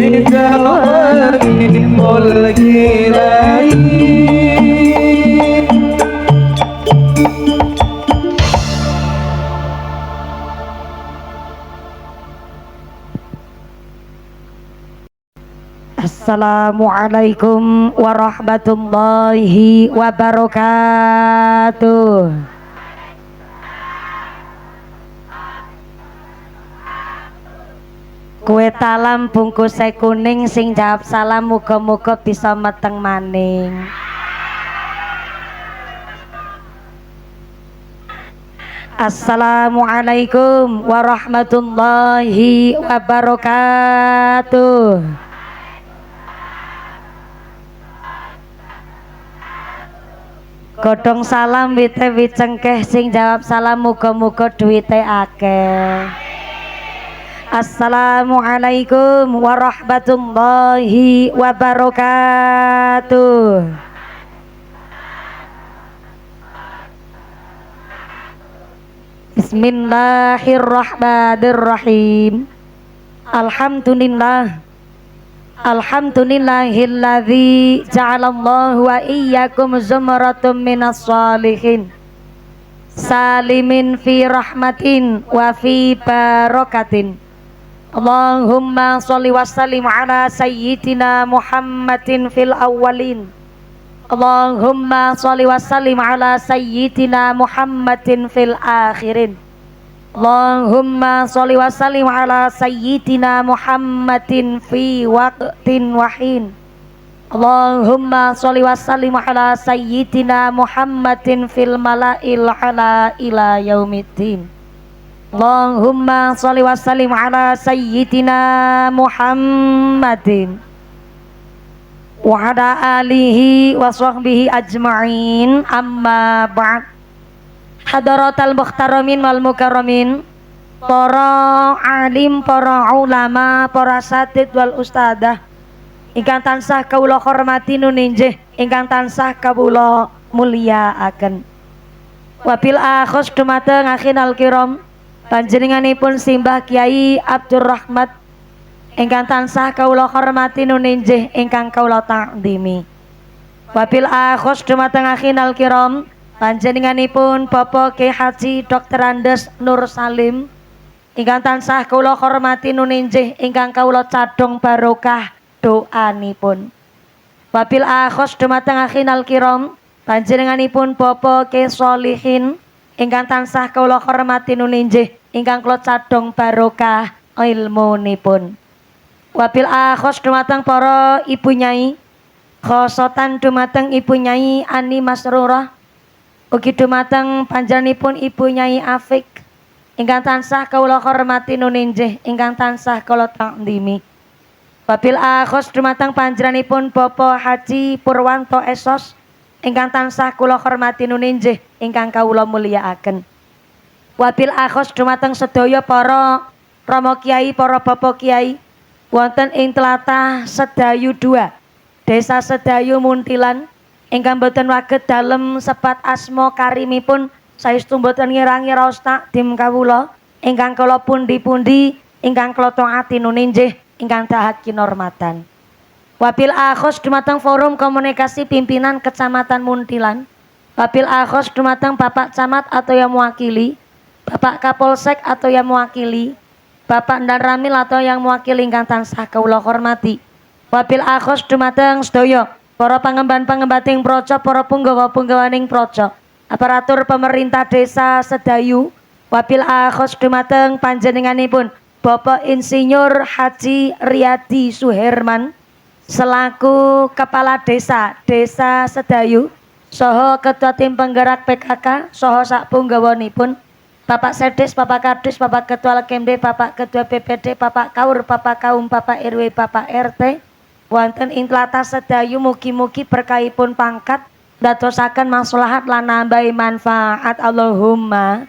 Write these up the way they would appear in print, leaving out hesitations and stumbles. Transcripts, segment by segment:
Assalamualaikum warahmatullahi wabarakatuh. Kue talam bungkus kuning sing jawab salam muga-muga bisa meteng maning. Assalamualaikum warahmatullahi wabarakatuh. Godhong salam wite wicengkeh sing jawab salam muga-muga duwite akeh. Assalamualaikum warahmatullahi wabarakatuh. Bismillahirrahmanirrahim. Alhamdulillah. Alhamdulillahilladzi ja'alallahu wa iyyakum zumratum minas shalihin salimin fi rahmatin wa fi barakatin. Allahumma sholli wa sallim ala sayyidina Muhammadin fil awwalin. Allahumma sholli wa sallim ala sayyidina Muhammadin fil akhirin. Allahumma sholli wa sallim ala sayyidina Muhammadin fi waqtin wahin. Allahumma sholli wa sallim ala sayyidina Muhammadin fil mala'il ala ila yaumiddin. Allahumma sholli wa sallim ala sayyidina Muhammadin wa ala alihi wa sahbihi ajma'in, amma ba'd. Hadaratal muhtaramin wal mukarramin, para alim, para ulama, para satid wal ustadzah ingkang tansah kawula hormati nuninjih, ingkang tansah kawula mulyakaken. Wabil akhos dumateng akhinal kiram panjenenganipun simbah Kiai Abdurrahmat ingkang tansah kawula hormati nuninjih, ingkang kawula ta'dhimi. Wabil akhos dumateng akhinal kiram panjenenganipun Bapak Ki Haji Dr. Andes Nur Salim ingkang tansah kawula hormati nuninjih, ingkang kawula cadhong barokah doanipun. Wabil akhos dumateng akhinal kiram panjenenganipun Bapak Ki Sholihin ingkang tansah kawula hormati nuninjih, ingkang kawula cadhong barokah ilmunipun. Wabil akhos dumateng para ibu nyai, khosotan dumateng ibu nyai Ani Masrurah, ugi dumateng panjenenganipun Ibu Nyai Afik ingkang tansah kawula hormati nuninjih, ingkang tansah kawula ta'dhimi. Wabil akhos dumateng panjenenganipun Bapak Haji Purwanto Esos ingkang tansah kawula hormati nuninjih, ingkang kawula mulyakaken. Wabil akhos dumateng sedaya para rama kiai, para bapak kiai wonten ing tlatah Sedayu 2, Desa Sedayu Muntilan ingkang boten waget dalem sebat asma karimipun saestu boten ngira-ngira raos takdim kawula ingkang kala pundi-pundi ingkang kala taati nuninjih, ingkang dahat kinormatan. Wabil akhos dumateng forum komunikasi pimpinan Kecamatan Muntilan. Wabil akhos dumateng Bapak Camat atau yang mewakili, Bapak Kapolsek atau yang mewakili, Bapak Ndan Ramil atau yang mewakili, ingkang tansah kawula hormati. Wabil akhos dumateng sedaya para pangemban-pangembating proco, para punggawa-punggawaning proco, aparatur pemerintah desa Sedayu. Wabil akhos dumateng panjenenganipun Bapak Insinyur Haji Riyadi Suherman selaku Kepala Desa Sedayu, saha Ketua Tim Penggerak PKK, saha sak punggawanipun Bapak Sedes, Bapak Kadis, Bapak Ketua Lekemde, Bapak Ketua BPD, Bapak Kaur, Bapak Kaum, Bapak RW, Bapak RT wonten ing tlatah Sedayu, mugi-mugi berkahipun pangkat dadosaken maslahat lan nambahi manfaat, Allahumma.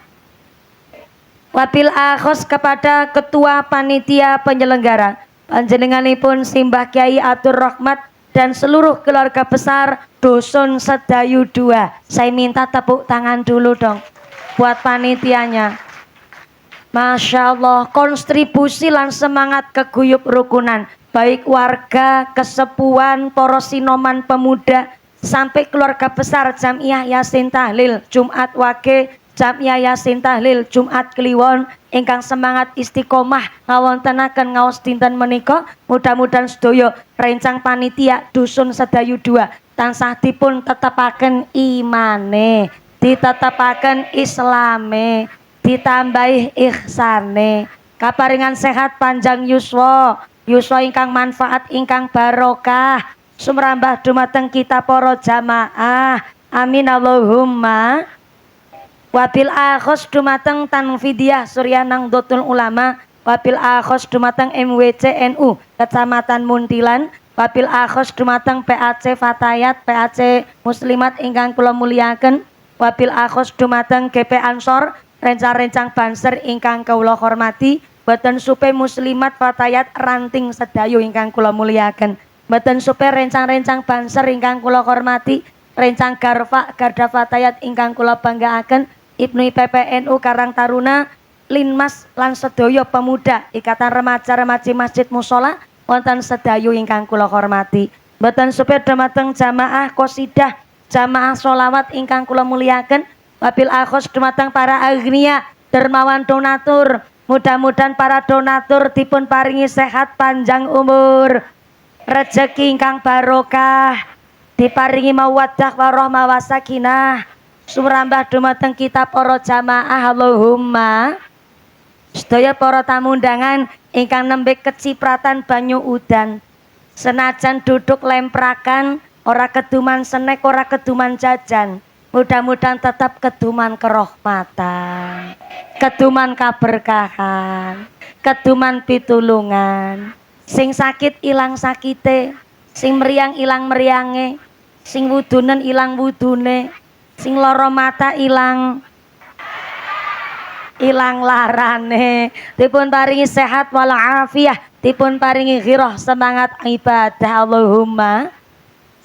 Wabil akhos kepada Ketua Panitia Penyelenggara panjenenganipun Simbah Kiai Abdurrahmat dan seluruh keluarga besar Dusun Sedayu 2. Saya minta tepuk tangan dulu dong buat panitianya. Masya Allah, kontribusi lan semangat keguyup rukunan baik warga, kesepuan, para sinoman pemuda, sampai keluarga besar Jamiah Yasin Tahlil Jumat Wage, Jamiah Yasin Tahlil Jumat Kliwon ingkang semangat istiqomah ngawontenaken ngaos dinten menika. Mudah-mudahan sedaya rencang panitia dusun Sedayu 2 tansah dipun tetepaken imane, ditetepaken islame, ditambahi ihsane, kaparingan sehat panjang yuswa, yuswa ingkang manfaat ingkang barokah sumrambah dumateng kita para jamaah. Amin Allahumma. Wabil akhos dumateng Tanfidiyah Suryanang Dotul Ulama, wabil akhos dumateng MWC NU Kecamatan Muntilan, wabil akhos dumateng PAC Fatayat, PAC Muslimat ingkang kula muliaken, wabil akhos dumateng GP Ansor rencang-rencang banser ingkang kula hormati, boten supe Muslimat Fatayat Ranting Sedayu ingkang kula muliaken, boten supe rencang-rencang banser ingkang kula hormati, rencang Garfa Garda Fatayat ingkang kula banggaaken, Ibnu IPPNU Karang Taruna, Linmas lan sedaya pemuda Ikatan Remaja-Remaji Masjid Musola wonten Sedayu ingkang kula hormati. Mboten supir dumateng jamaah qosidah, jamaah sholawat ingkang kula muliaken, wabil akhos dumateng para agnia dermawan donatur. Mudah-mudahan para donatur dipun paringi sehat panjang umur, rezeki ingkang barokah, diparingi mawaddah warahmah wasakinah sumrambah dumateng kita para jamaah. Allahumma. Sedaya para tamu undangan ingkang nembe kecipratan banyu udan, senajan duduk lemprakan, ora keduman senek, ora keduman jajan, mudah-mudahan tetap keduman kerahmatan, keduman kaberkahan, keduman pitulungan. Sing sakit ilang sakite, sing meriang ilang meriange, sing wudunen ilang wudune, sing lara mata ilang larane, dipun paringi sehat walafiah, dipun paringi ghirah semangat ibadah. Allahumma.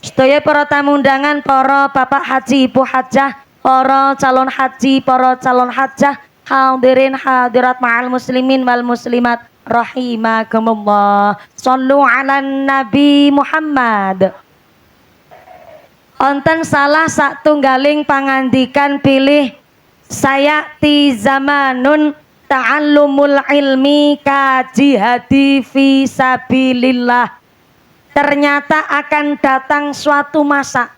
Sedaya para tamu undangan, para bapak haji, ibu hajah, para calon haji, para calon hajah, hadirin hadirat ma'al muslimin wal muslimat rahimakumullah. Shallu ala Nabi Muhammad. Onten salah satunggaling pangandikan pilih saya ti zamanun ta'allumul ilmi kajihadi fi sabilillah. Ternyata akan datang suatu masa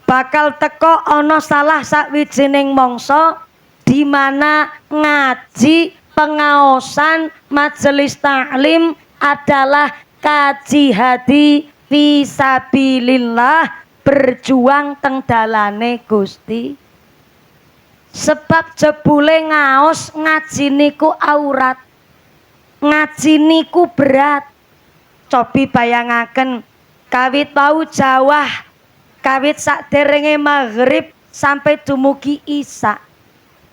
bakal teko ono salah sakwijining mangsa di mana ngaji pengaosan majelis taklim adalah kajihadi fi sabilillah, berjuang teng dalane Gusti. Sebab jebule ngaos ngaji niku aurat, ngaji niku berat. Cobi bayangaken kawit wau jawah, kawit sakderenge maghrib sampai dumugi isya,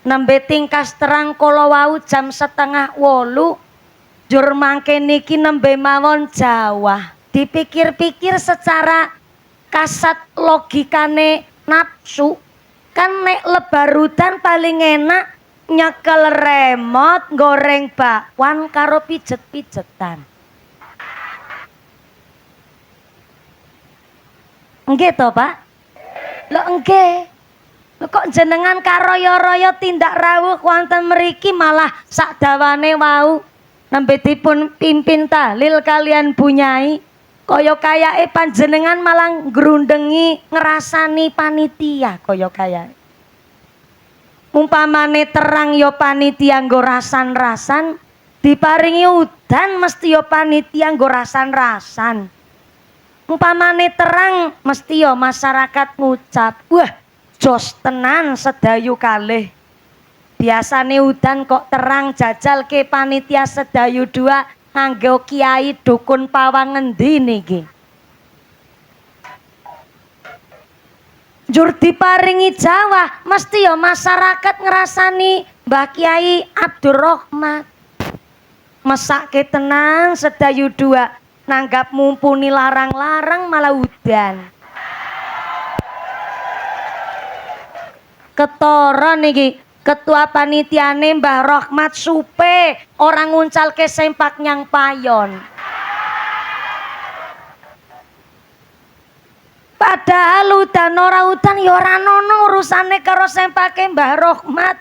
nembe tingkas terang kala wau jam 7:30 jur mangke niki nembe mawon jawah. Dipikir-pikir secara kasat logikane nafsu, kan nek lebarudan paling enak nyekel remote goreng bakwan karo pijet-pijetan. Nggih to, Pak? Lho nggih. Lho kok jenengan karoyo-royo tindak rawuh wonten mriki malah sak dawane wau nembe dipun pimpin tahlil kalian bunyai, kaya kayake panjenengan malah ngrundengi ngrasani panitia kaya kayake. Umpamane terang ya panitia nggo rasan-rasan, diparingi udan mesti ya panitia nggo rasan-rasan. Umpamane terang mesti ya masyarakat ngucap, wah jos tenan Sedayu kalih. Biasane udan kok terang jajal ke panitia Sedayu 2 nganggo kiai dukun pawang ngendi niki. Jur diparingi jawah mesti ya masyarakat ngrasani Mbah Kiai Abdurrahman. Mesake tenang Sedayu 2 nanggap mumpuni larang-larang malah udan. Ketara niki ketua panitiane Mbah Rahmat Supe orang nguncalke sempak nyang payon. padahal udan ora udan ya ora ono urusane karo sempake Mbah Rahmat.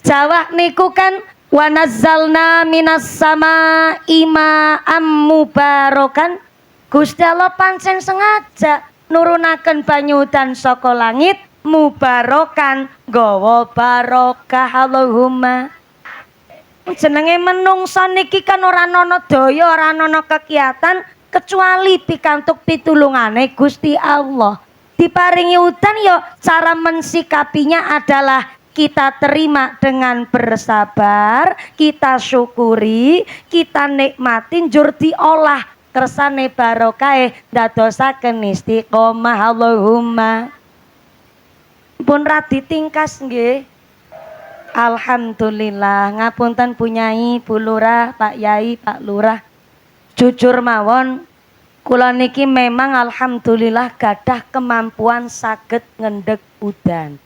Jawa niku kan wa nazzalna minas sama ma'am mubarakan. Gusti Allah pancen sengaja nurunaken banyu udan saka langit mubarakan gawa barokah. Allahumma. Jenenge menungso niki kan ora ana daya, ora ana kegiatan kecuali pikantuk pitulungane Gusti Allah. Diparingi udan ya cara mensikapinya adalah kita terima dengan bersabar, kita syukuri, kita nikmati, njur diolah kersane barokah ndadosaken istiqomah. Allahumma. Pun radi tingkas nggih. Alhamdulillah, ngapunten Bu Nyai, Bu Lurah, Pak Yai, Pak Lurah. Jujur mawon, kula niki memang alhamdulillah gadah kemampuan saged ngendheg udan.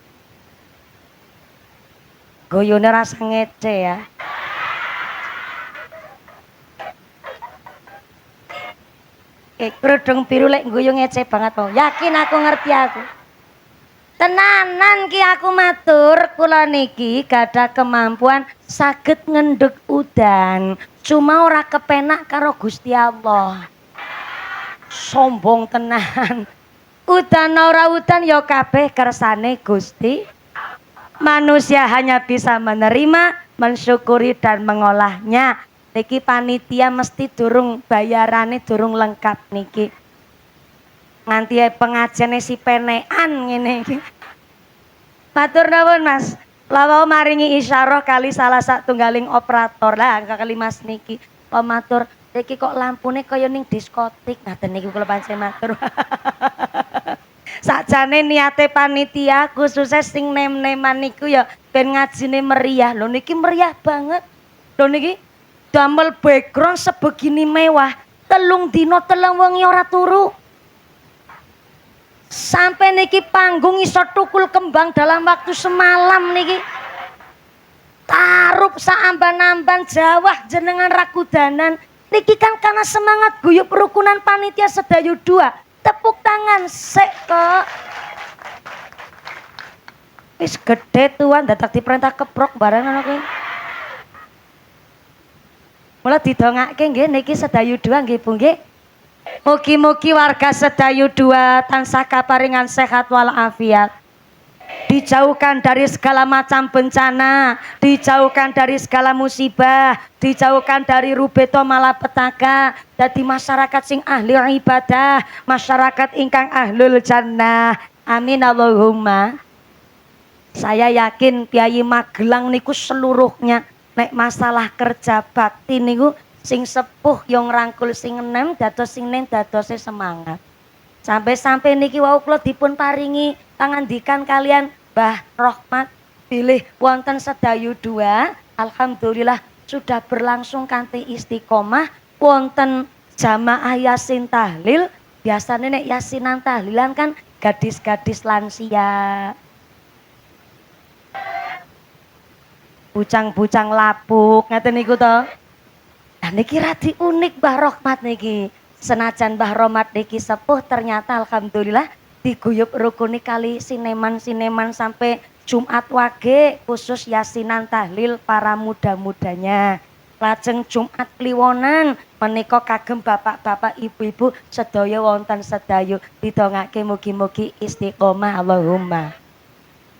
Goyone rasa ngece ya. Kerudung biru lek guyu ngece banget mau. Yakin aku ngerti aku. Tenanan ki aku matur, kula niki gadah kemampuan saged ngendheg udan. Cuma ora kepenak karo Gusti Allah. Sombong tenan. Udan ora udan ya kabeh kersane Gusti. Manusia hanya bisa menerima, mensyukuri dan mengolahnya. Niki panitia mesti durung bayarane durung lengkap niki. Nganti pengajiane si penekan ngene iki. Matur nuwun Mas. Lawa maringi isyarah kali salah satunggaling operator lah kali Mas niki. Pematur iki kok lampune kaya ning diskotik. Ngaten niku kula pancen matur. Sakjane niate panitia khususnya sing nem-neman niku ya ben ngajine meriah. Lho niki meriah banget. Lho niki damel background sebegini mewah. 3 dina 3 wengi ora turu. Sampai niki panggung iso tukul kembang dalam waktu semalam niki. Tarup saamban-amban jawah jenengan rakudanan. Niki kan karena semangat guyup rukunan panitia Sedayu 2. Tepuk tangan sek kok. Wis gede tuan dadak diperintah keprok barengan aku. Mula didongake nggih niki Sedayu 2 nggih Bu nggih. Mugi-mugi warga Sedayu 2 tansah kaparingan sehat walafiat. Dijauhkan dari segala macam bencana, dijauhkan dari segala musibah, dijauhkan dari rubeto malapetaka. Dadi masyarakat sing ahli ibadah, masyarakat ingkang ahlul jannah. Amin Allahumma. Saya yakin Kyai Magelang niku seluruhnya nek masalah kerja bakti niku sing sepuh yang rangkul sing enem dados sing nen dadose semangat. Sampai-sampai niki wau kula dipun paringi pangandikan kalian Mbah Rahmat pilih wonten Sedayu 2. Alhamdulillah sudah berlangsung kanthi istiqomah wonten jamaah yasin tahlil. Biasanya nek yasinan tahlilan kan gadis-gadis lansia, bucang-bucang lapuk ngaten niku to. Nah niki radi unik Mbah Rahmat niki. Senajan Mbah Rahmat niki sepuh ternyata alhamdulillah diguyup rukuni kali sineman-sineman sampai Jumat wage khusus yasinan tahlil para muda-mudanya. Lajeng Jumat kliwonan menika kagem bapak-bapak ibu-ibu sedaya wonten Sedayu didongake mugi-mugi istiqomah Allahumma.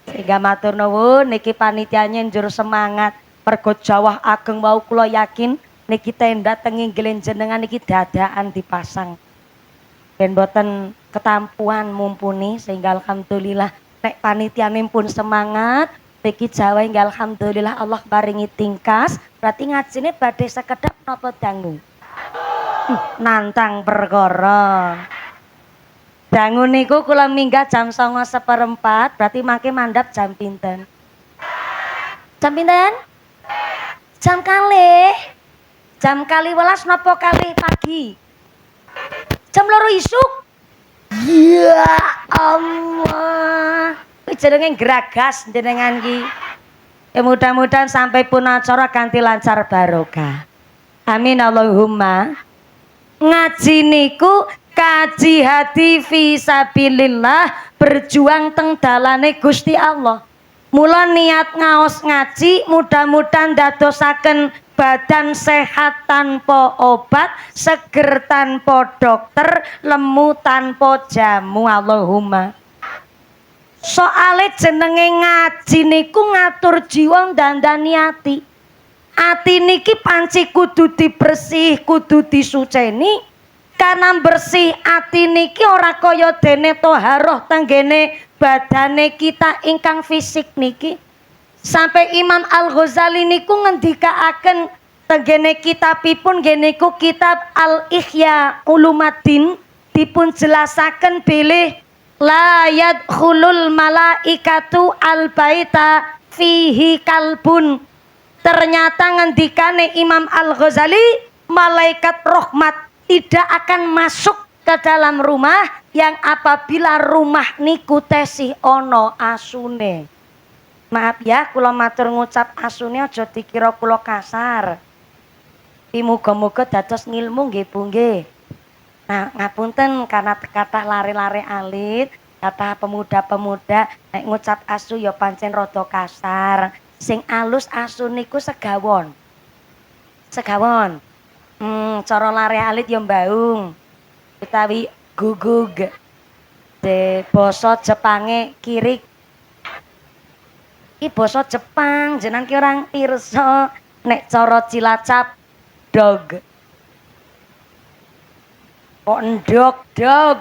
Sehingga matur nuwun niki panitianya njur semangat pergo jawah ageng wau kula yakin niki tenda teng inggilin jenengan niki dadaan dipasang. Ben boten ketampuan mumpuni sehingga alhamdulillah nek panitiane pun semangat niki Jawa hingga alhamdulillah Allah paringi tingkas berarti ngajine badhe sekedap napa dangu. Nantang perkara. Dangu niku kula minggah jam 09.15 berarti mangke mandap jam pinten? Jam pinten? Jam kalih. Jam kali 12 napa kali pagi? Jam 2 isuk. Ya Allah. Kuwi jenenge geragas jenengan ki. Ya mudah-mudahan sampai pun acara ganti lancar barokah. Amin Allahumma. Ngaji niku kaji hati fisabilillah, berjuang teng dalane Gusti Allah. Mula niat ngaos ngaji mudah-mudahan dadosaken badan sehat tanpa obat, seger tanpa dokter, lemu tanpa jamu. Allahumma. Soale jenenge ngaji niku ngatur jiwa dandani ati. Ati niki panci kudu dibersih, kudu disuceni. Karena bersih ati niki ora kaya dene toharoh tenggene badane kita ingkang fisik niki. Sampai Imam Al-Ghazali niku ngendikaaken tenggene kitabipun nggih niku kitab Al-Ihya Ulumaddin dipun jelasaken bilih la yadkhulul malaikatu al-baita fihi kalbun. Ternyata ngendikane Imam Al-Ghazali, malaikat rahmat tidak akan masuk ke dalam rumah yang apabila rumah niku tesih ono asune. Maaf ya, kula matur ngucap asune aja dikira kula kasar. Muga-muga dados ngilmu nggih Bu nggih. Nah, ngapunten karena kathah lare-lare alit, kathah pemuda-pemuda nek ngucap asu ya pancen rada kasar. Sing alus asu niku segawon. Segawon. Cara lare alit ya mbaung. Utawi gugug. De basa Jepange kirik. Iki basa Jepang, jenengan ki orang pirsa. Nek cara Cilacap dog. Kok ndog-dog.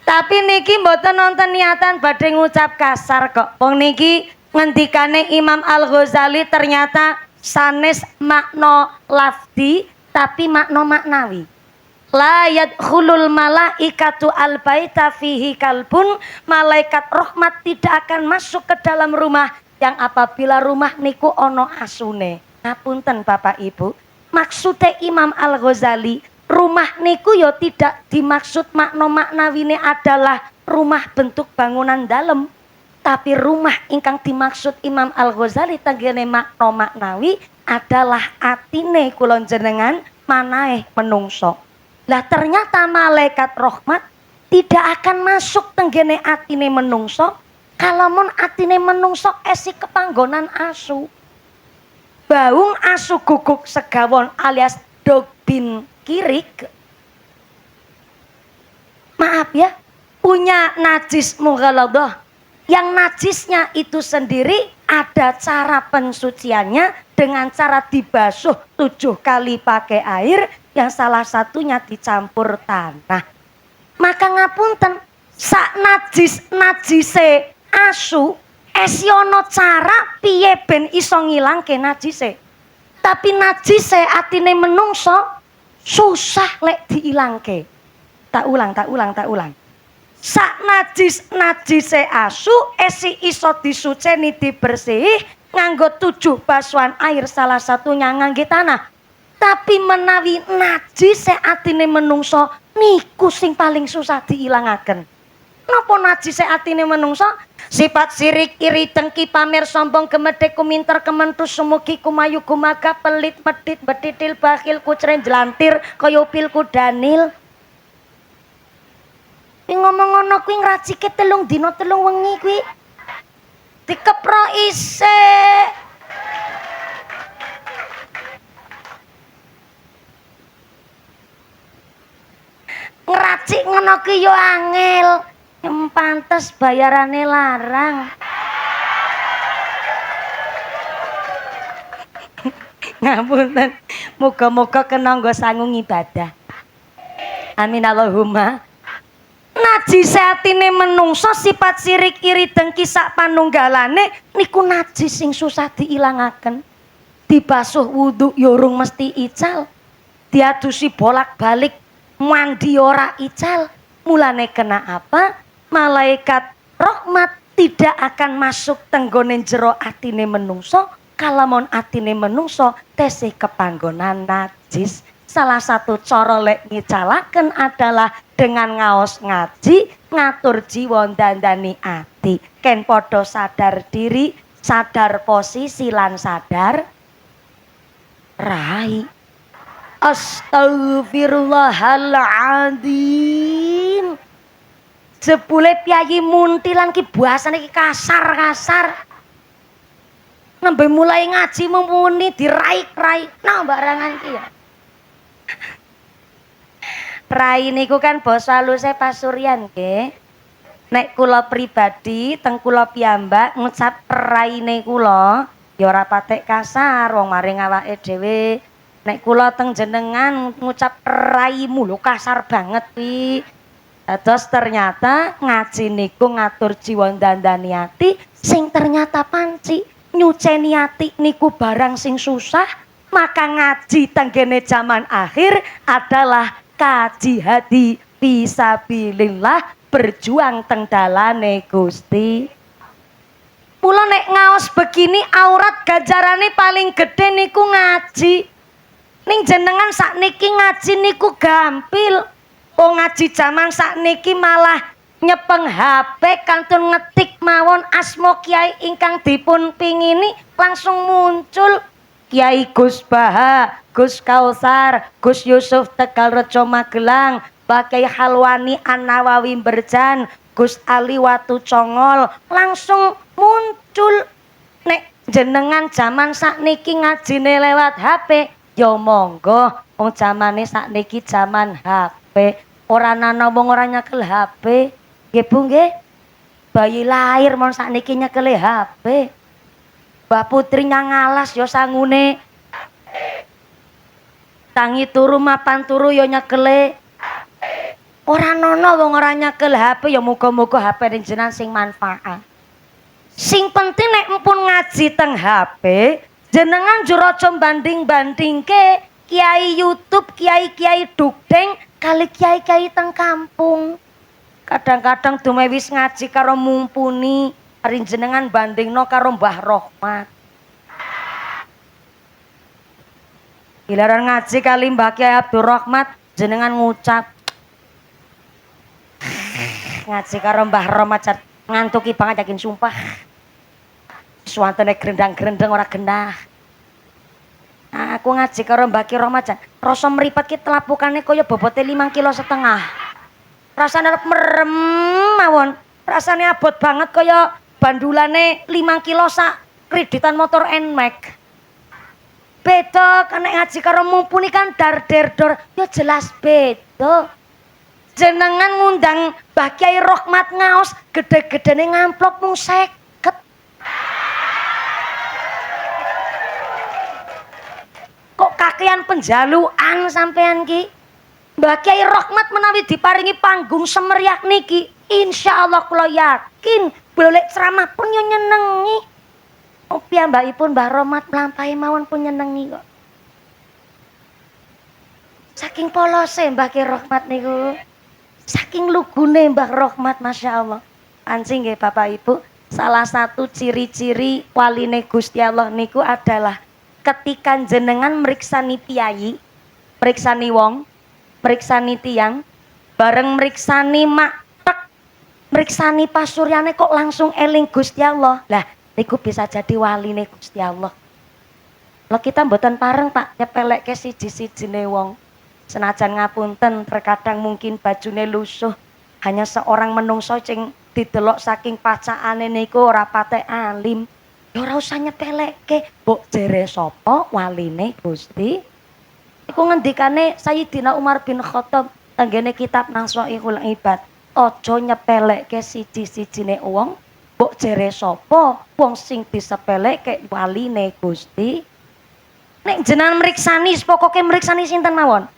Tapi niki mboten nonton niatan badhe ngucap kasar kok. Wong niki ngendikane Imam Al-Ghazali ternyata sanes makna lafdi tapi makna maknawi. La yadkhulul malaikatu al-baita fihi kalbun, malaikat rahmat tidak akan masuk ke dalam rumah yang apabila rumah niku ono asune. Ngapunten Bapak Ibu, maksudnya Imam Al-Ghazali rumah niku ya tidak dimaksud makna maknawine adalah rumah bentuk bangunan dalam, tapi rumah ingkang dimaksud Imam Al-Ghazali tenggene makna maknawi adalah atine kula jenengan manahe menungso. Lah ternyata malaikat rahmat tidak akan masuk tenggene atine menungso kalamun atine menungso esi kepanggonan asu. Baung asu guguk segawon alias dog bin kirik. Maaf ya, punya najis mughaladah. Yang najisnya itu sendiri ada cara pensuciannya dengan cara dibasuh 7 kali pakai air, yang salah satunya dicampur tanah. Maka ngapunten, sak najise asu esiono cara piye ben iso ngilangke najise. Tapi najise atine menungso susah lek diilangke. Tak ulang. Sak najise asu esi iso disuceni dibersih nganggo 7 basuhan air, salah satunya ngangge tanah. Tapi menawi najise atine menungso niku sing paling susah diilangaken. Napa najise atine menungso? Sifat sirik, iri, dengki, pamer, sombong, gemedhe, kuminter, kementus, sumugi, kumayu, gumaga, pelit, medit, betitil, bakhil, kucren, jelantir, kaya upil, kudanil. Ngomong ngono kuwi ngracike 3 dina 3 wengi kuwi. Dikepro isih. Ngracik ngono kuwi yo angel. Pantes bayarane larang. Ngapunten. Muga-muga kena nggo sangu ibadah. Amin Allahumma. Najis atine menungso sifat sirik iri dengki sak panunggalane niku najis sing susah diilangaken. Dibasuh wudu ya urung mesti ical. Diadusi bolak-balik mandi ora ical. Mulane kena apa? Malaikat rahmat tidak akan masuk tenggone jero atine menungso kalamun atine menungso tesih kepanggonan najis. Salah satu cara lek ngicalaken adalah dengan ngaos ngaji, ngatur jiwa dandani ati. Ken podo sadar diri, sadar posisi lan sadar rai. Astagfirullahaladzim. Jebule piyayi muntilan ki bahasane ki kasar-kasar. Nembe mulai ngaji mumuni dirai-rai. Nah barangan ki ya. Rai niku kan basa haluse pasuryan nggih. Nek kula pribadi teng kula piyambak ngucap raine kula ya ora patek kasar wong maring awake dhewe. Nek kula teng jenengan ngucap raimu lho kasar banget kuwi. Dados ternyata ngaji niku ngatur jiwa dandani ati sing ternyata panci nyuceni ati niku barang sing susah, maka ngaji tenggene zaman akhir adalah kaji hati fisabilillah berjuang teng dalane Gusti. Mula nek ngaos begini aurat ganjarane paling gede niku ngaji. Ning jenengan sakniki ngaji niku gampil. Wong ngaji zaman sakniki malah nyepeng HP kantun ngetik mawon asma kiai ingkang dipun pingini langsung muncul. Kiai Gus Baha, Gus Kausar, Gus Yusuf Tegalrejo Magelang, Bakai Halwani An-Nawawi Berjan, Gus Ali Watu Congol, langsung muncul. Nek jenengan zaman sakniki ngajine lewat HP, ya monggo, wong zamane sakniki zaman HP. Ora ana wong ora nyekel HP. Nggih Bu nggih. Bayi lahir mon sakniki nyekel HP. Mbak Putri nyang alas ya sangune. Tangi turu mapan turu ya nyekele. Ora ana wong ora nyekel HP ya muga-muga HP ning jenengan sing manfaat. Sing penting nek empun ngaji teng HP, jenengan jero aja banding-bandingke kiai YouTube, kiai-kiai dugdeng kali kiai-kiai teng kampung. Kadang-kadang dumewis ngaji karo mumpuni, ari jenengan bandingno karo Mbah Rohmat. Giliran ngaji kali Mbah Kiai Abdul Rahmat, jenengan ngucap. Ngaji karo Mbah Rohmat ngantuki banget yakin sumpah. Suwantene grendang-grendeng ora genah. Nah, aku ngaji karo Mbak Ki Rohmat, rasa mripat ki telapukane kaya bobote 5,5 kilo. Rasane arep merem mawon. Rasane abot banget kaya bandulane 5 kilo sak kreditan motor Nmax. Beda kan nek ngaji karo mumpuni kan dar der dor, ya jelas beda. Jenengan ngundang Mbah Kiai Rohmat ngaos gede-gedene ngamplop mung 50. Kok kakean penjaluan sampean ki? Mbah Kiai Rohmat menawi diparingi panggung semeriak niki, insyaallah kula yakin boleh ceramah pun yo nyenengi. Oh piyambakipun Mbah Rohmat mlampahi mawon pun nyenengi kok. Saking polose Mbah Kiai Rohmat niku. Saking lugune Mbah Rohmat masyaallah. Anjing nggih Bapak Ibu, salah satu ciri-ciri waline Gusti Allah niku adalah ketika jenengan meriksani piyayi, meriksani wong, meriksani tiang, bareng meriksani maktek, meriksani pasuryane kok langsung eling Gusti Allah. Lah, niku bisa jadi waline Gusti Allah. Lah kita mboten pareng Pak nyepelekke siji-sijine wong. Senajan ngapunten terkadang mungkin bajune lusuh, hanya seorang menungso sing didelok saking pacaane niku ora patek alim. Ya ora usah nyepelekke, mbok jere sapa waline Gusti. Iku ngendikane Sayyidina Umar bin Khattab tenggene kitab Nashaikhul Ibad. Aja nyepelekke siji-sijine wong, mbok jere sapa wong sing disepelekke waline Gusti. Nek jenengan mriksani pokoke mriksani sinten mawon.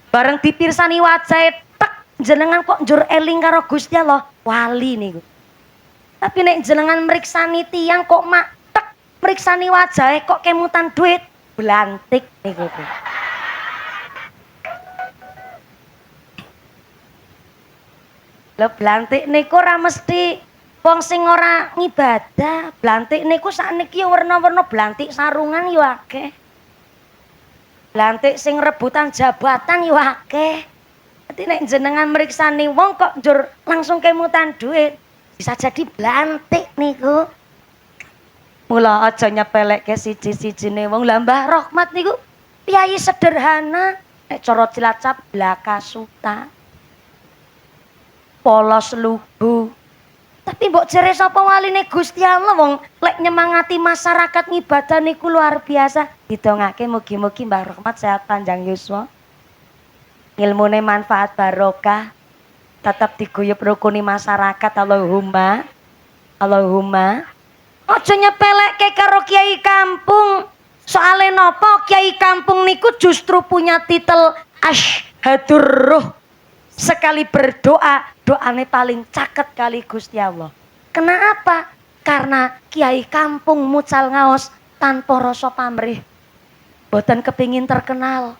Bareng dipirsani wajahe tek jenengan kok njur eling karo Gusti Allah, wali niku. Tapi nek jenengan mriksani tiyang kok mak meriksani wajahe kok kemutan duit, blantik niku. Lho blantik niku ora mesti wong sing ora ngibadah. Blantik niku sakniki ya werna-werna blantik sarungan ya akeh. Blantik sing rebutan jabatan ya akeh. Dadi nek jenengan meriksani wong kok njur langsung kemutan duit, bisa jadi blantik niku. Mula aja nyepelekke siji-sijine wong. Lah Mbah Rohmat niku piyayi sederhana, Nek cara Cilacap blaka suta. Polos lugu. Tapi mbok jere sapa waline Gusti Allah wong lek nyemangati masyarakat ngibadah niku luar biasa. Didongake mugi-mugi Mbah Rahmat sehat panjang yuswa. Ilmune manfaat barokah. Tetap diguyub rukuni masyarakat. Allahumma. Allahumma. Aja nyepelekke karo kiai kampung. Soale nopo kiai kampung niku justru punya titel Asyhadur Ruh. Sekali berdoa, doane paling caket kali Gusti Allah. Kenapa? Karena kiai kampung mucal ngaos tanpa rasa pamrih. Boten kepingin terkenal,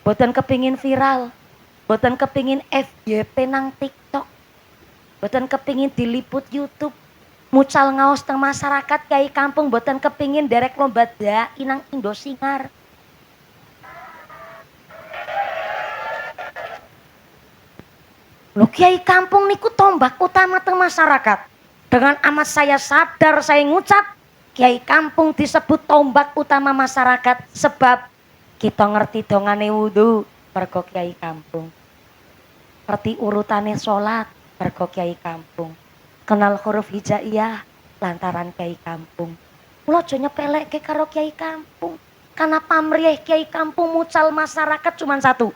boten kepingin viral, boten kepingin FYP nang TikTok, boten kepingin diliput YouTube. Mucal ngaos teng masyarakat kiai kampung boten kepingin derek lomba dai nang Indosiar. Loh kiai kampung niku tombak utama teng masyarakat. Dengan amat saya sadar saya ngucap kiai kampung disebut tombak utama masyarakat sebab kita ngerti dongane wudu mergo kiai kampung. Ngerti urutane salat mergo kiai kampung. Kenal huruf hijaiyah lantaran kiai kampung. Mula aja nyepelekke karo kiai kampung. Karena pamrih kiai kampung mucal masyarakat cuma satu.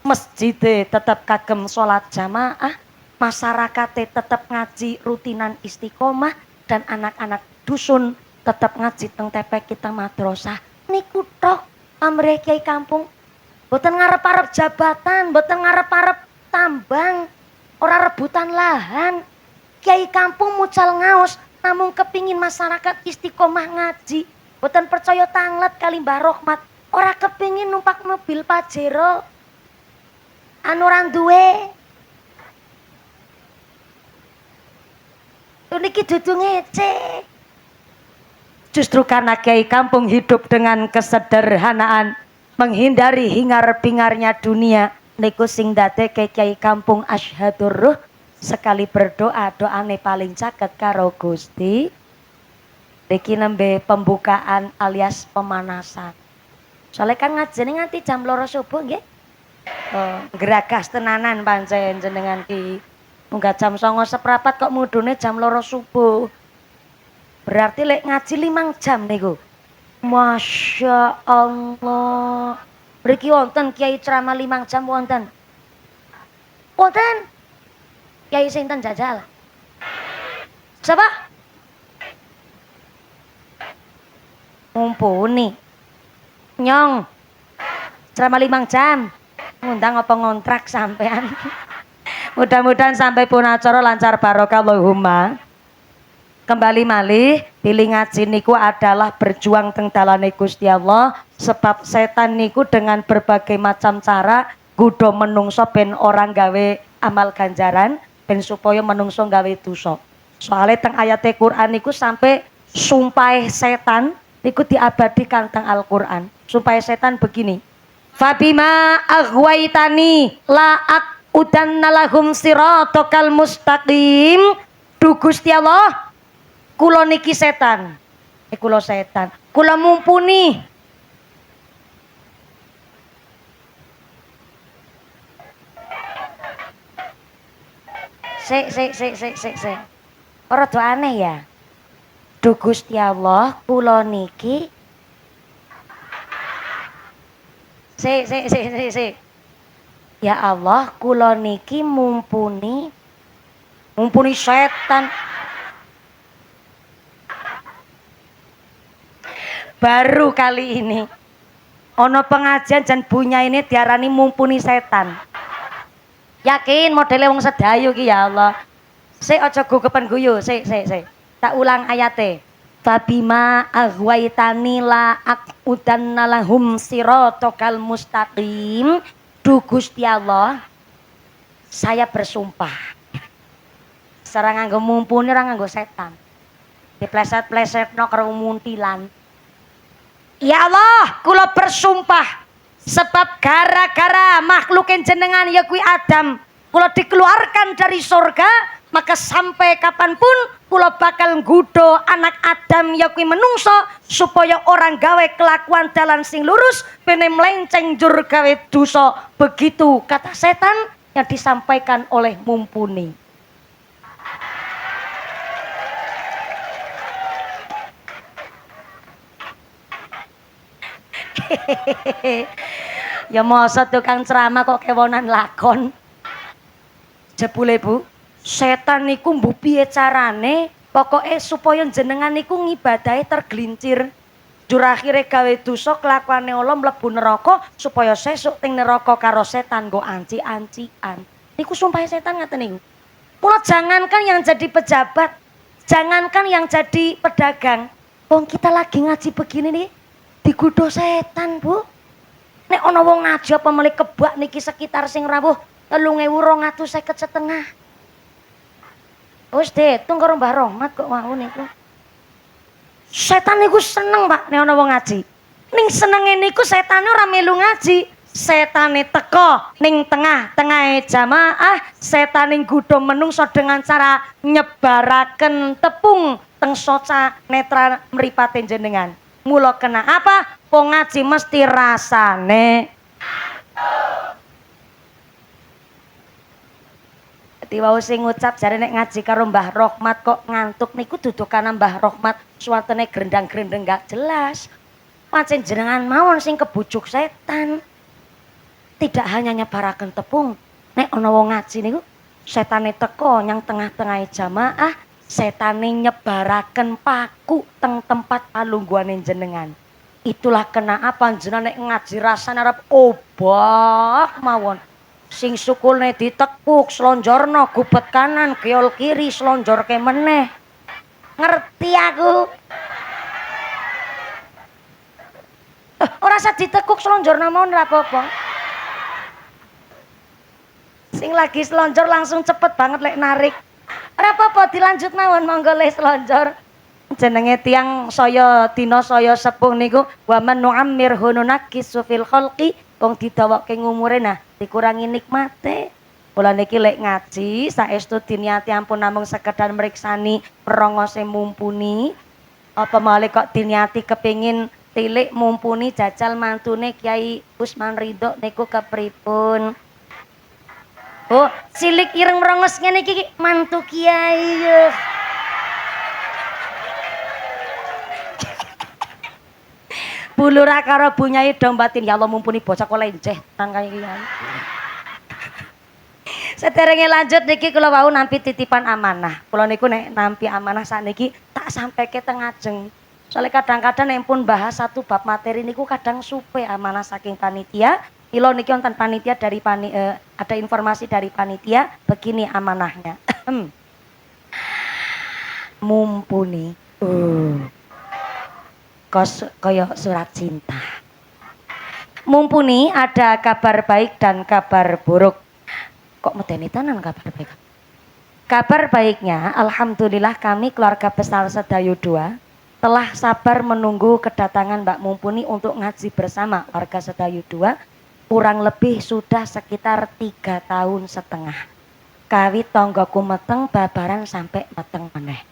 Masjidnya tetap kagem sholat jamaah, masyarakatnya tetap ngaji rutinan istiqomah, dan anak-anak dusun tetap ngaji teng tepek kita madrasah. Niku tok pamrih kiai kampung. Boten ngarep-arep jabatan, boten ngarep-arep tambang, ora rebutan lahan. Kiai kampung mucal ngaos, namun kepingin masyarakat istiqomah ngaji. Boten percaya tanglet kali Mbah Rahmat, ora kepingin numpak mobil Pajero. Anu ora duwe. Niki dudu ngece. Justru karena kiai kampung hidup dengan kesederhanaan, menghindari hingar-bingarnya dunia, niku sing dadeke kiai kampung Asyhadur Ruh. Sekali berdoa doane paling caket karo Gusti. Niki nembe pembukaan alias pemanasan. Soalnya kan ngajene nganti jam 2 subuh nggih. Geragas tenanan pancen jenengan ki. Munggah jam 09.15 kok mudune jam 2 subuh. Berarti lek ngaji 5 jam niku. Masya Allah. Mriki wonten kiai ceramah 5 jam wonten. Wonten. Kiai sinten jajal? Siapa? Mumpuni. Nyong. Ceramah 5 jam. Ngundang apa ngontrak sampean. Mudah-mudahan sampai pun acara lancar barokah Allahumma. Kembali malih pilih ngaji niku adalah berjuang teng dalane Gusti Allah, sebab setan niku dengan berbagai macam cara gudo menungso ben orang gawe amal ganjaran, ben supaya menungso gawe dosa. Soalnya teng ayat Quran niku sampai sumpah setan niku diabadikan teng Al-Quran. Sumpah setan begini. Fabima aghwaitani la aqudanna lahum siratal mustaqim. Du Gusti Allah, kula niki setan. Kula setan. Kula mumpuni. Sik. Ora do aneh ya. Du Gusti Allah, kula niki Sik. Ya Allah, kula niki mumpuni setan. Baru kali ini ono pengajian jan bunya ini diarani mumpuni setan. Yakin modele wong sedayu ki ya Allah. Sik aja gugepen guyu, sik. Tak ulang ayate. Fabima aghwaitani la aqudanna lahum siratal mustaqim. Du Gusti Allah, saya bersumpah. Sareng nganggo mumpuni ora nganggo setan. Dipleset-plesetno karo muntilan. Ya Allah, kula bersumpah sebab gara-gara makhlukin jenengan ya kuwi Adam, kula dikeluarkan dari surga, maka sampai kapanpun kula bakal nggodha anak Adam ya kuwi menungso supaya orang gawe kelakuan dalan sing lurus bene melenceng jur gawe dosa. Begitu kata setan yang disampaikan oleh Mumpuni. Ya masa tukang ceramah kok kewonan lakon. Jebule Bu, setan niku mbuh piye carane pokoke supaya jenengan niku ngibadahe tergelincir. Jur akhire gawe dosa kelakuane ala mlebu neraka supaya sesuk teng neraka karo setan nggo anci-ancian. Niku sumpah setan ngaten niku. Mula jangankan yang jadi pejabat, jangankan yang jadi pedagang. Wong kita lagi ngaji begini nih digodha setan, Bu. Nek ana wong ngaji apa melih kebak niki sekitar sing rawuh 3.250 setengah. Wis diitung karo Mbah Rahmat kok wau niku. Setan niku seneng, Pak, nek ana wong ngaji. Ning senenge niku setane ora melu ngaji. Setane teko ning tengah-tengahe jamaah, setane nggodha menungso dengan cara nyebaraken tepung teng soca netra mripate jenengan. Mula kena apa? Wong ngaji mesti rasane wau sing ngucap jare nek ngaji karo Mbah Rahmat kok ngantuk niku dudu kana Mbah Rahmat suwatene grendang-grendeng gak jelas. Pancen jenengan mawon sing kebujuk setan. Tidak hanya nyebaraken tepung, nek ana wong ngaji niku setane teko nyang tengah-tengahe jamaah, setane nyebaraken paku teng tempat palungguhane jenengan. Itulah kenapa jenengan nek ngaji rasane arep obah mawon. Sing sukulne ditekuk, slonjorno gubet kanan, geol kiri, slonjorke meneh. Ngerti aku. Ora usah ditekuk slonjorno mawon ora apa-apa. Sing lagi slonjor langsung cepet banget lek narik. Ora apa-apa dilanjut mawon monggo le slonjor. Jenenge tiyang saya dina saya sepuh niku wa man nu'ammirhu nunakkisu fil khalqi, wong didawoke ngumure nah dikurangi nikmate. Mula niki lek ngaji saestu diniati ampun namung sekedar mriksani perongose Mumpuni. Apa malih kok diniati kepingin tilik Mumpuni jajal mantune Kiai Usman Ridho niku kepripun? Oh, cilik ireng merongos ngene iki mantu Kiai. Bulura karo bunyai dombatin ya Allah Mumpuni bocah kok lenceh nang kaya iki. Sederenge lanjut niki kula wau nampi titipan amanah. Kula niku nek nampi amanah sakniki tak sampeke teng ajeng. Soale kadang-kadang nek pun bahas satu bab materi niku kadang supe amanah saking panitia. Ilo niki wonten panitia dari ada informasi dari panitia begini amanahnya. Mumpuni. Kaya surat cinta. Mumpuni ada kabar baik dan kabar buruk. Kok medeni tenan kabar baik? Kabar baiknya, alhamdulillah kami keluarga besar Sedayu 2 telah sabar menunggu kedatangan Mbak Mumpuni untuk ngaji bersama warga Sedayu 2. Kurang lebih sudah sekitar 3,5 tahun. Kawit tonggoku meteng babaran sampai meteng meneh.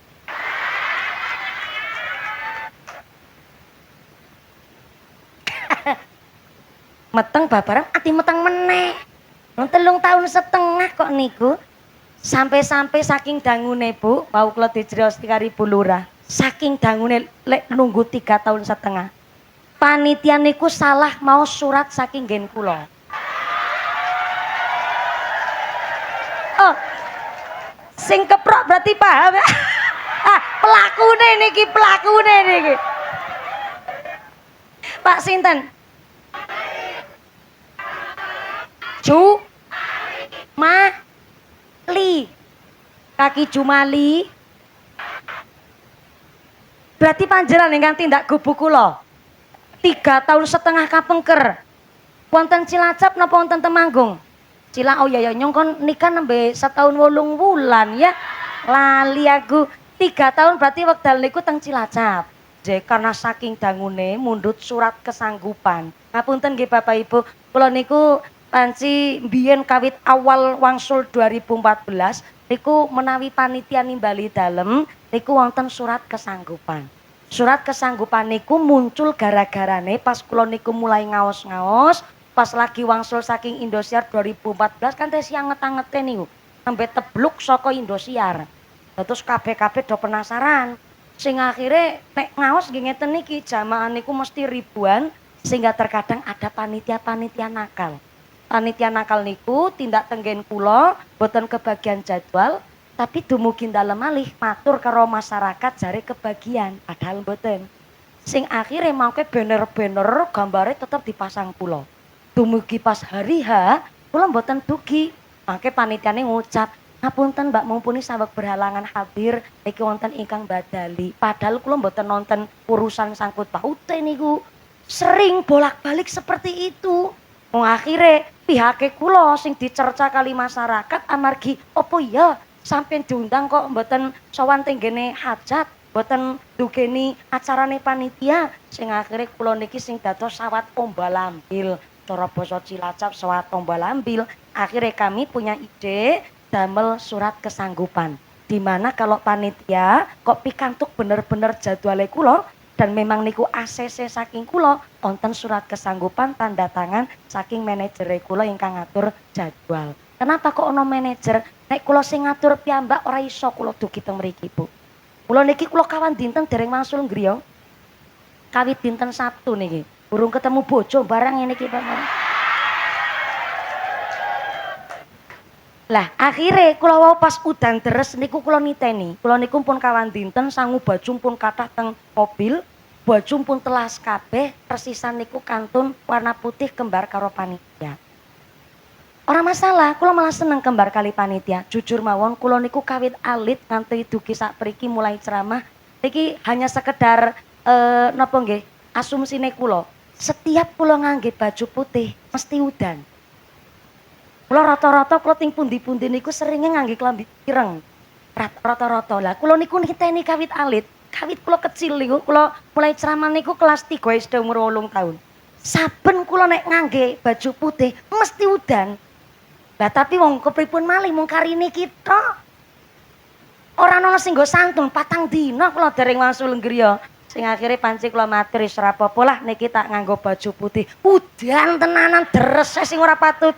Meteng babaran ati meteng meneh. 3,5 tahun kok niku. Sampai-sampai saking dangune Bu, wau kula dijrios karo Ibu Lurah. Saking dangune lek nunggu 3,5 tahun. Panitia niku salah mau surat saking nggen kula. Oh. Sing keprok berarti paham ya. Pelakune niki. Pak sinten? Jumali. Kaki Jumali. Berarti panjenengan ingkang tindak gubuk kula. 3,5 tahun kapengker. Wonten Cilacap napa wonten Temanggung? Oh ya nyongkon nikah nembe 1 tahun 8 wulan ya. Lali aku. 3 tahun berarti wekdal niku teng Cilacap. Karena saking dangune mundut surat kesanggupan. Ngapunten nggih Bapak Ibu, kula niku panci mbiyen kawit awal wangsul 2014 niku menawi panitia nimbali dalem niku wonten surat kesanggupan. Surat kesanggupan niku muncul gara-garane pas kula niku mulai ngaos-ngaos, pas lagi wangsul saking Indosiar 2014 kan tes yang ngetang-ngeten niku. Sampai tebluk saka Indosiar. Terus kabeh-kabeh do penasaran. Sing akhirnya nek ngaos nggih ngeten niki jamaah niku mesti ribuan sehingga terkadang ada panitia-panitia nakal. Panitia nakal niku tindak tenggen kula boten kebagian jadwal tapi dumugi dalem malih matur karo masyarakat jare kebagian padahal boten. Sing akhirnya mangke banner-banner gambare tetep dipasang kula. Dumugi pas hari H kula boten dugi. Mangke panitiane ngucap ngapunten Mbak mumpuni saweg berhalangan hadir iki wonten ingkang badali. Padahal kula mboten nonton urusan sangkut paute niku. Sering bolak-balik seperti itu. Wong akhire pihake kula sing dicerca kali masyarakat amargi opo ya sampeyan diundang kok mboten sowan tenggene hajat, mboten dugeni acarane panitia. Sing akhire kula niki sing dados sawat ombalambil. Cara basa Cilacap sawat ombalambil. Akhirnya kami punya ide damel surat kesanggupan di mana kalau panitia kok pikantuk bener-bener jadwale kula dan memang niku ACC saking kula wonten surat kesanggupan tanda tangan saking manajer kula ingkang ngatur jadwal. Kenapa kok ono manajer? Nek kula sing ngatur piyambak ora iso kula dugi teng mriki, Bu. Kula niki kula kawan dinten dereng wangsul griya. Kawit dinten Sabtu niki. Burung ketemu bojo barang ngene iki, Pak. Lah akhirnya kula wau pas udan deres niku kula niteni. Kula niku pun kawan dinten sangu baju pun kathah teng mobil, baju pun telas kabeh, persisan niku kantun warna putih kembar karo panitia. Ora masalah, kula malah seneng kembar kali panitia. Jujur mawon kula niku kawit alit nganti dugi sapriki mulai ceramah. Niki hanya sekedar napa nggih, asumsine kula. Setiap kula ngangge baju putih mesti udan. Kula rata-rata kula ting pundi-pundi niku seringe ngangge klambi ireng. Rata-rata lah kula niku niteni kawit alit. Kawit kula kecil niku kula mulai ceramah niku kelas 3 SD umur 8 tahun. Saben kula nek ngangge baju putih mesti udan. Lah tapi wong kepripun malih mung karine kita. Ora ana sing nggo santun 4 dina kula dereng wangsul griya. Sing akhire panci kula matur wis ora apa-apa lah niki tak nganggo baju putih. Udan tenanan deres sing ora patut.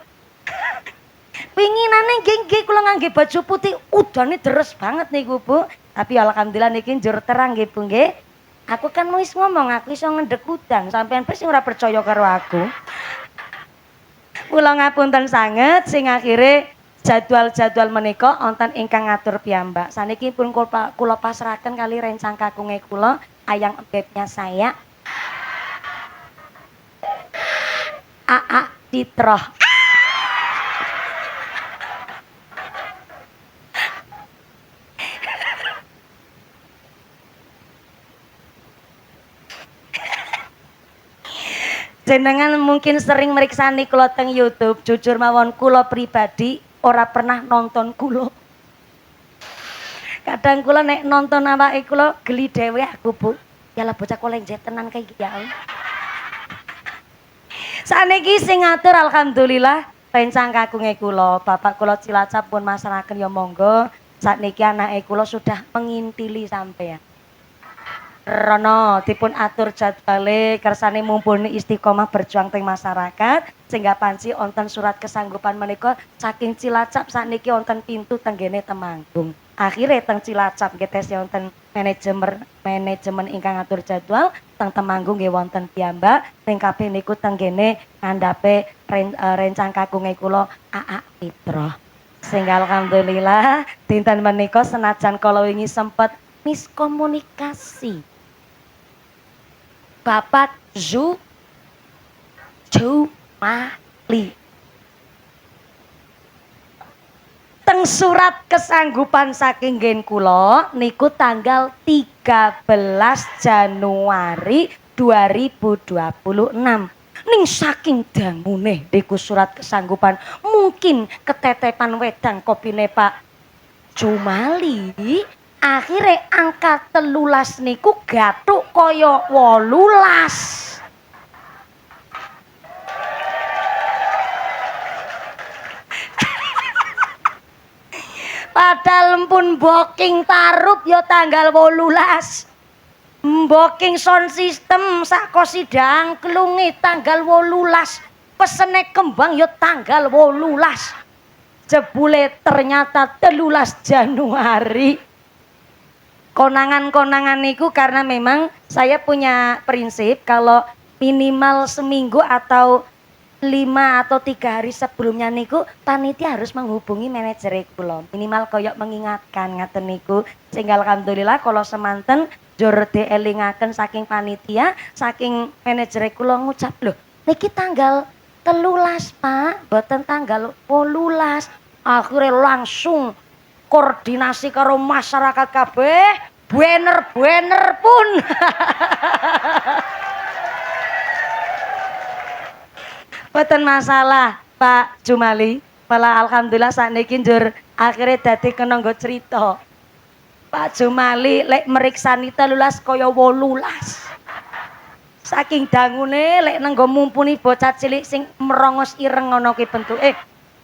Pinginane nggih kula ngangge baju putih udane deres banget niku Bu. Tapi alhamdulillah niki njur terang nggih Bu nggih. Aku kan wis ngomong aku iso ngendhek udan sampean wis ora percaya karo aku. Kula ngapunten sanget sing akhire jadwal-jadwal menika wonten ingkang ngatur piyambak. Saniki pun kula pasrahaken kali rencang kakunge kula ayang bebnya saya. Aa Citroh. Jenengan mungkin sering meriksani kula teng YouTube. Jujur mawon kula pribadi ora pernah nonton kula. Kadang kula nek nonton awake kula geli dhewe aku, Bu. Yalah bocah kok lenjet tenan kayak gitu ya. Saniki sing ngatur alhamdulillah rencang kagunge kula. Bapak kula Cilacap pun masrahaken ya monggo. Sakniki anake kula sudah mengintili sampean. Rono dipun atur jadwale kersane mumpuni istiqomah berjuang teng masyarakat sehingga panci wonten surat kesanggupan menika saking Cilacap sakniki wonten pintu tenggene Temanggung. Akhire teng Cilacap nggih tes wonten manajemen ingkang ngatur jadwal teng Temanggung nggih wonten piyambak ning kabeh niku tenggene ngandhape rencang kagunge kula Aa Fitro. Sehingga alhamdulillah dinten menika senajan kala wingi sempet miskomunikasi. Bapak Jumali. Teng surat kesanggupan saking nggen kula niku tanggal 13 Januari 2026. Ning saking dangune niku surat kesanggupan mungkin ketetepan wedang kopine Pak Jumali. Akhirnya angka 13 niku gathuk kaya 18. Padahal pun booking tarup ya tanggal 18. Booking sound system sak kosidang klungi tanggal 18. Pesene kembang ya tanggal 18. Jebule ternyata 13 Januari. Konangan-konangan niku karena memang saya punya prinsip kalau minimal seminggu atau 5 atau 3 hari sebelumnya niku panitia harus menghubungi manajer kula minimal koyok mengingatkan ngaten niku sehingga alhamdulillah kalau semanten jur dielingaken saking panitia saking manajer kula ngucap loh niki tanggal 13 Pak boten tanggal 18 akhirnya langsung koordinasi karo masyarakat kabeh banner pun boten masalah Pak Jumali. Malah alhamdulillah sakniki njur akhirnya dadi kena nggo cerita. Pak Jumali lek meriksani 13 kaya 18. Saking dangune lek nang nggo mumpuni bocah cilik sing merongos ireng ngono ki bentuke.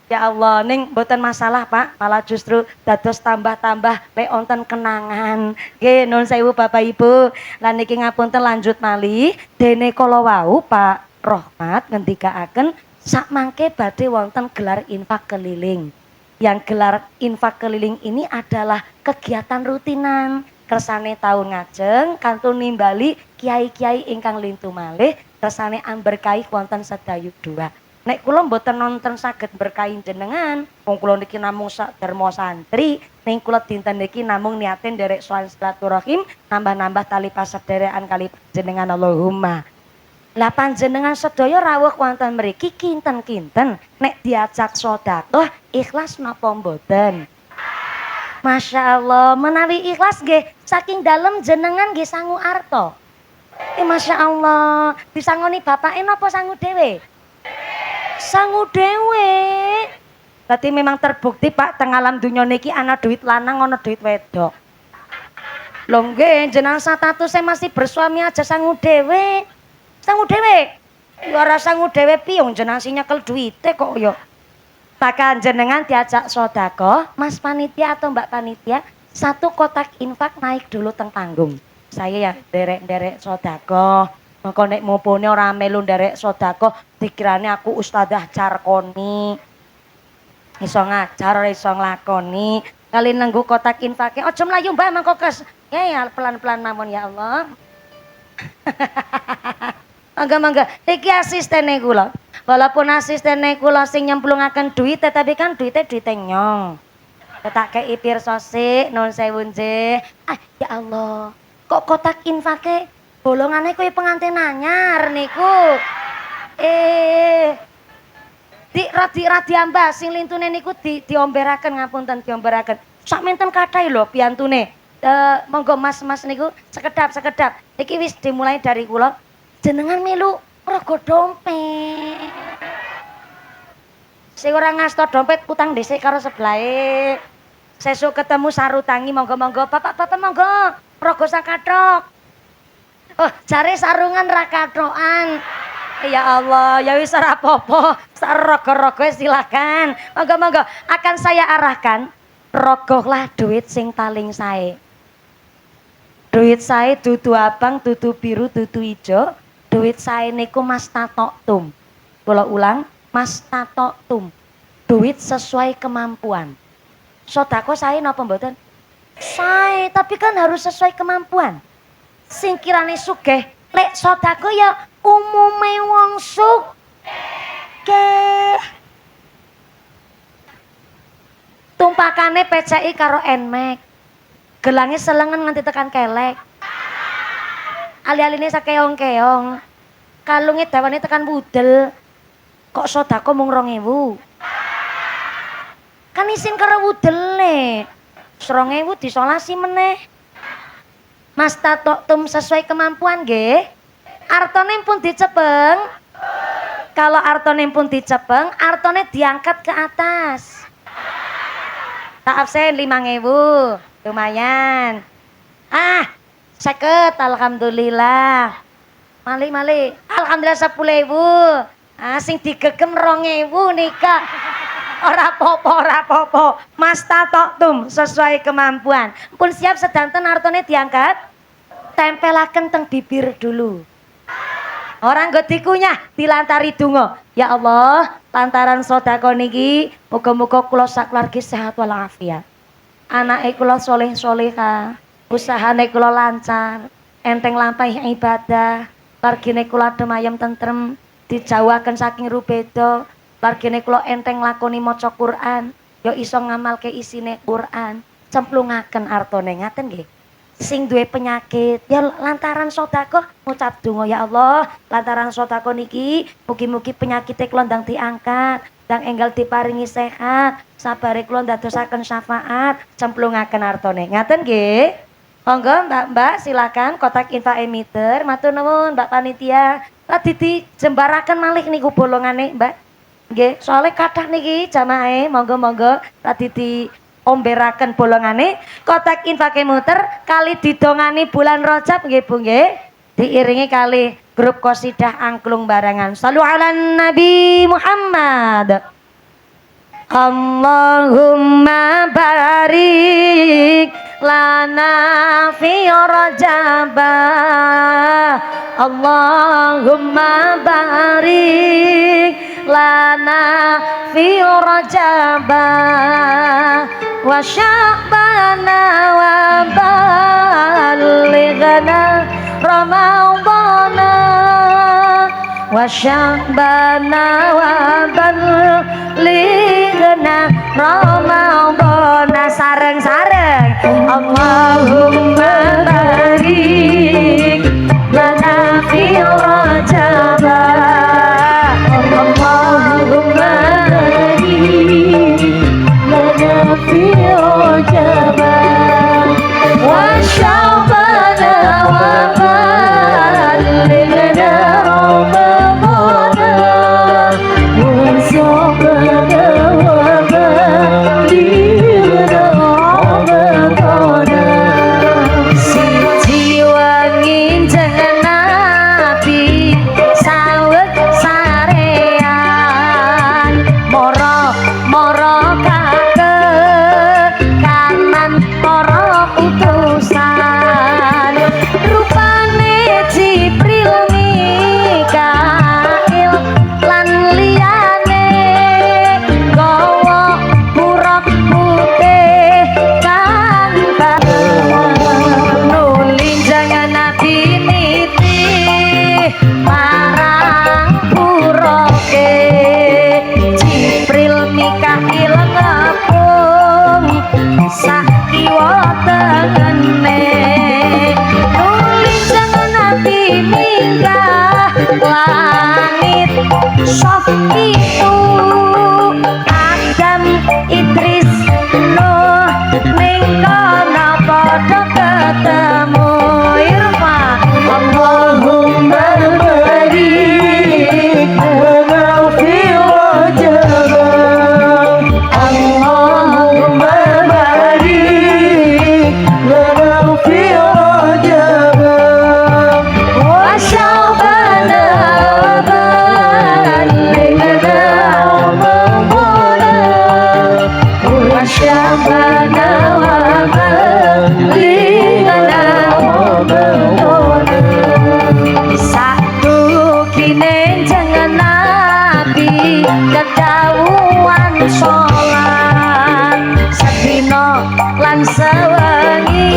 Ya Allah, ning boten masalah Pak, malah justru dados tambah-tambah lek wonten kenangan. Nggih, nuwun sewu Bapak Ibu. Lan niki ngapunten lanjut malih, dene kala wau Pak Rohmat ngendikaaken sak mangke badhe wonten gelar infak keliling. Yang gelar infak keliling ini adalah kegiatan rutinan. Kersane tahun ngajeng kantun nimbali kiai-kiai ingkang lintu malih kersane amberkahi wonten sedayuk dua. Nek kula mboten nonton saged berkahi jenengan, wong kula niki namung saderma santri, ning kula dinten niki namung niatin nderek silaturahim, nambah-nambah tali pasederekan kali jenengan Allahumma. Lah panjenengan sedaya rawuh wonten mriki kinten-kinten nek diajak sedekah ikhlas napa mboten? Masya Allah, menawi ikhlas nggih saking dalem jenengan nggih sangu arta. Masya Allah, disangoni bapake napa sangu dhewe? Sangu dhewe. Berarti memang terbukti Pak teng alam dunya niki ana duit lanang ana duit wedok. Lho nggih jenengan statusnya masih bersuami aja sangu dhewe. Sangu dhewe. Ya ora sangu dhewe piye jenengan sing nyekel duite kok ya. Maka jenengan diajak sedekah, Mas panitia atau Mbak panitia, 1 kotak infak naik dulu teng panggung. Saya ya derek-derek sedekah. Mengko nek mumpune ora melu nderek sedekah, dikirane aku ustadzah Carkoni. Iso ngajar ora iso nglakoni. Kali nenggu kotak infake, aja mlayu Mbak mangko kes. Ya pelan-pelan mawon ya Allah. Mangga-mangga, iki asistene kula. Walaupun asistene kula sing nyemplungaken duit, tapi kan duite nyong. Tak kei pirsa sik, nuwun sewu nggih. Ya Allah. Kok kotak infake bolongane koyo pengantin anyar niku. Radi ambas sing lintune niku diomberaken ngapunten diomberaken. Sak menten kathah lho piantune. Monggo Mas niku sekedap. Iki wis dimulai dari kula. Jenengan melu rogo dompet. Sing ora ngasta dompet utang dhisik karo sebelahe. Sesuk ketemu sarutangi monggo-monggo Bapak monggo rogo sakathok. Oh, jare sarungan ra kathokan. Ya Allah, ya wis ora apa-apa. Sarogo-rogo silakan. Monggo-monggo akan saya arahkan. Rogohlah duit sing paling sae. Duit sae dudu abang, dudu biru, dudu ijo. Duit sae niku Mas Tatoktum. Kula ulang, Mas Tatoktum. Duit sesuai kemampuan. Sedekah sae napa mboten? Sae, tapi kan harus sesuai kemampuan. Sing kirane sugih lek sedekah ya umume wong sugih. Tumpakane PCI karo Nmax. Gelange selengen nganti tekan kelek. Ali-aline sakeong-keong. Kalunge dawane tekan wudel. Kok sedekah mung 2000. Kan isin karo wudele. 2000 disolasi meneh. Mas Tatoktum sesuai kemampuan nggih. Artone pun dicepeng. Kalau artone pun dicepeng, artone diangkat ke atas. Tak absen 5000. Lumayan. 50 alhamdulillah. Mali. Alhamdulillah 10.000. Sing digegem 2000 nika. Ora popo. Mas tatoktum sesuai kemampuan. Pun siap sedanten artone diangkat. Tempelaken teng bibir dulu. Orang nggo dikunyah dilantari donga. Ya Allah, lantaran sedekah niki muga-muga kula saklargi sehat walafiat. Anake kula saleh-salehah, usahane kula lancar, enteng lampah ibadah, largine kula adem ayem tentrem, dijauhaken saking rubeda, largine kula enteng lakoni maca Quran, ya iso ngamalke isine Quran, cemplungaken artone ngaten nggih. Sing duwe penyakit ya lantaran sedekah ngucap donga ya Allah, lantaran sedekah niki mugi-mugi penyakite kula ndang diangkat, ndang enggal diparingi sehat, sabare kula ndadosaken syafaat, cemplungaken artone. Ngaten nggih. Monggo Mbak-mbak silakan kotak infak emitter. Matur nuwun Mbak panitia. Tadi dijembaraken malih niku bolongane Mbak. Nggih, soalnya kathah niki jamaahe monggo-monggo tadi di omberaken bolongane kotak infake muter kali didongani bulan Rajab nggih Bu nggih diiringi kali grup qasidah angklung barangan sallu ala Nabi Muhammad. Allahumma barik lana fi Rajab, Allahumma barik lana fi Rajab wa sya'bana wa ballighna ramadana wa sya'bana wa ballighna ramadana sareng-sareng Allahumma barik lana fi Rajab, Allahumma barik lana fi Rajab wa sya'bana wa ballighna ramadana wa sya'bana wa ballighna ramadana. Siji wangi jeneng Nabi sawet sarean moro kake kanan para utusan rupane Jibril Mikail lan liyane gawa buruk putih kan nuli jangan Nabi niti marang buroke Jibril Mikail ngapung sakiwa tengene nuli jangan Nabi minggah langit sof itu Adam Idris Nuh ning kono padha ketemu Irfa Allahumma barik lana fi Rajab, Allahumma barik lana fi Rajab wa sya'bana wa ballighna ramadana wa sya'bana wa ballighna ramadana. Satu kine jangan Nabi kedawuan sholat sedina lan sewengi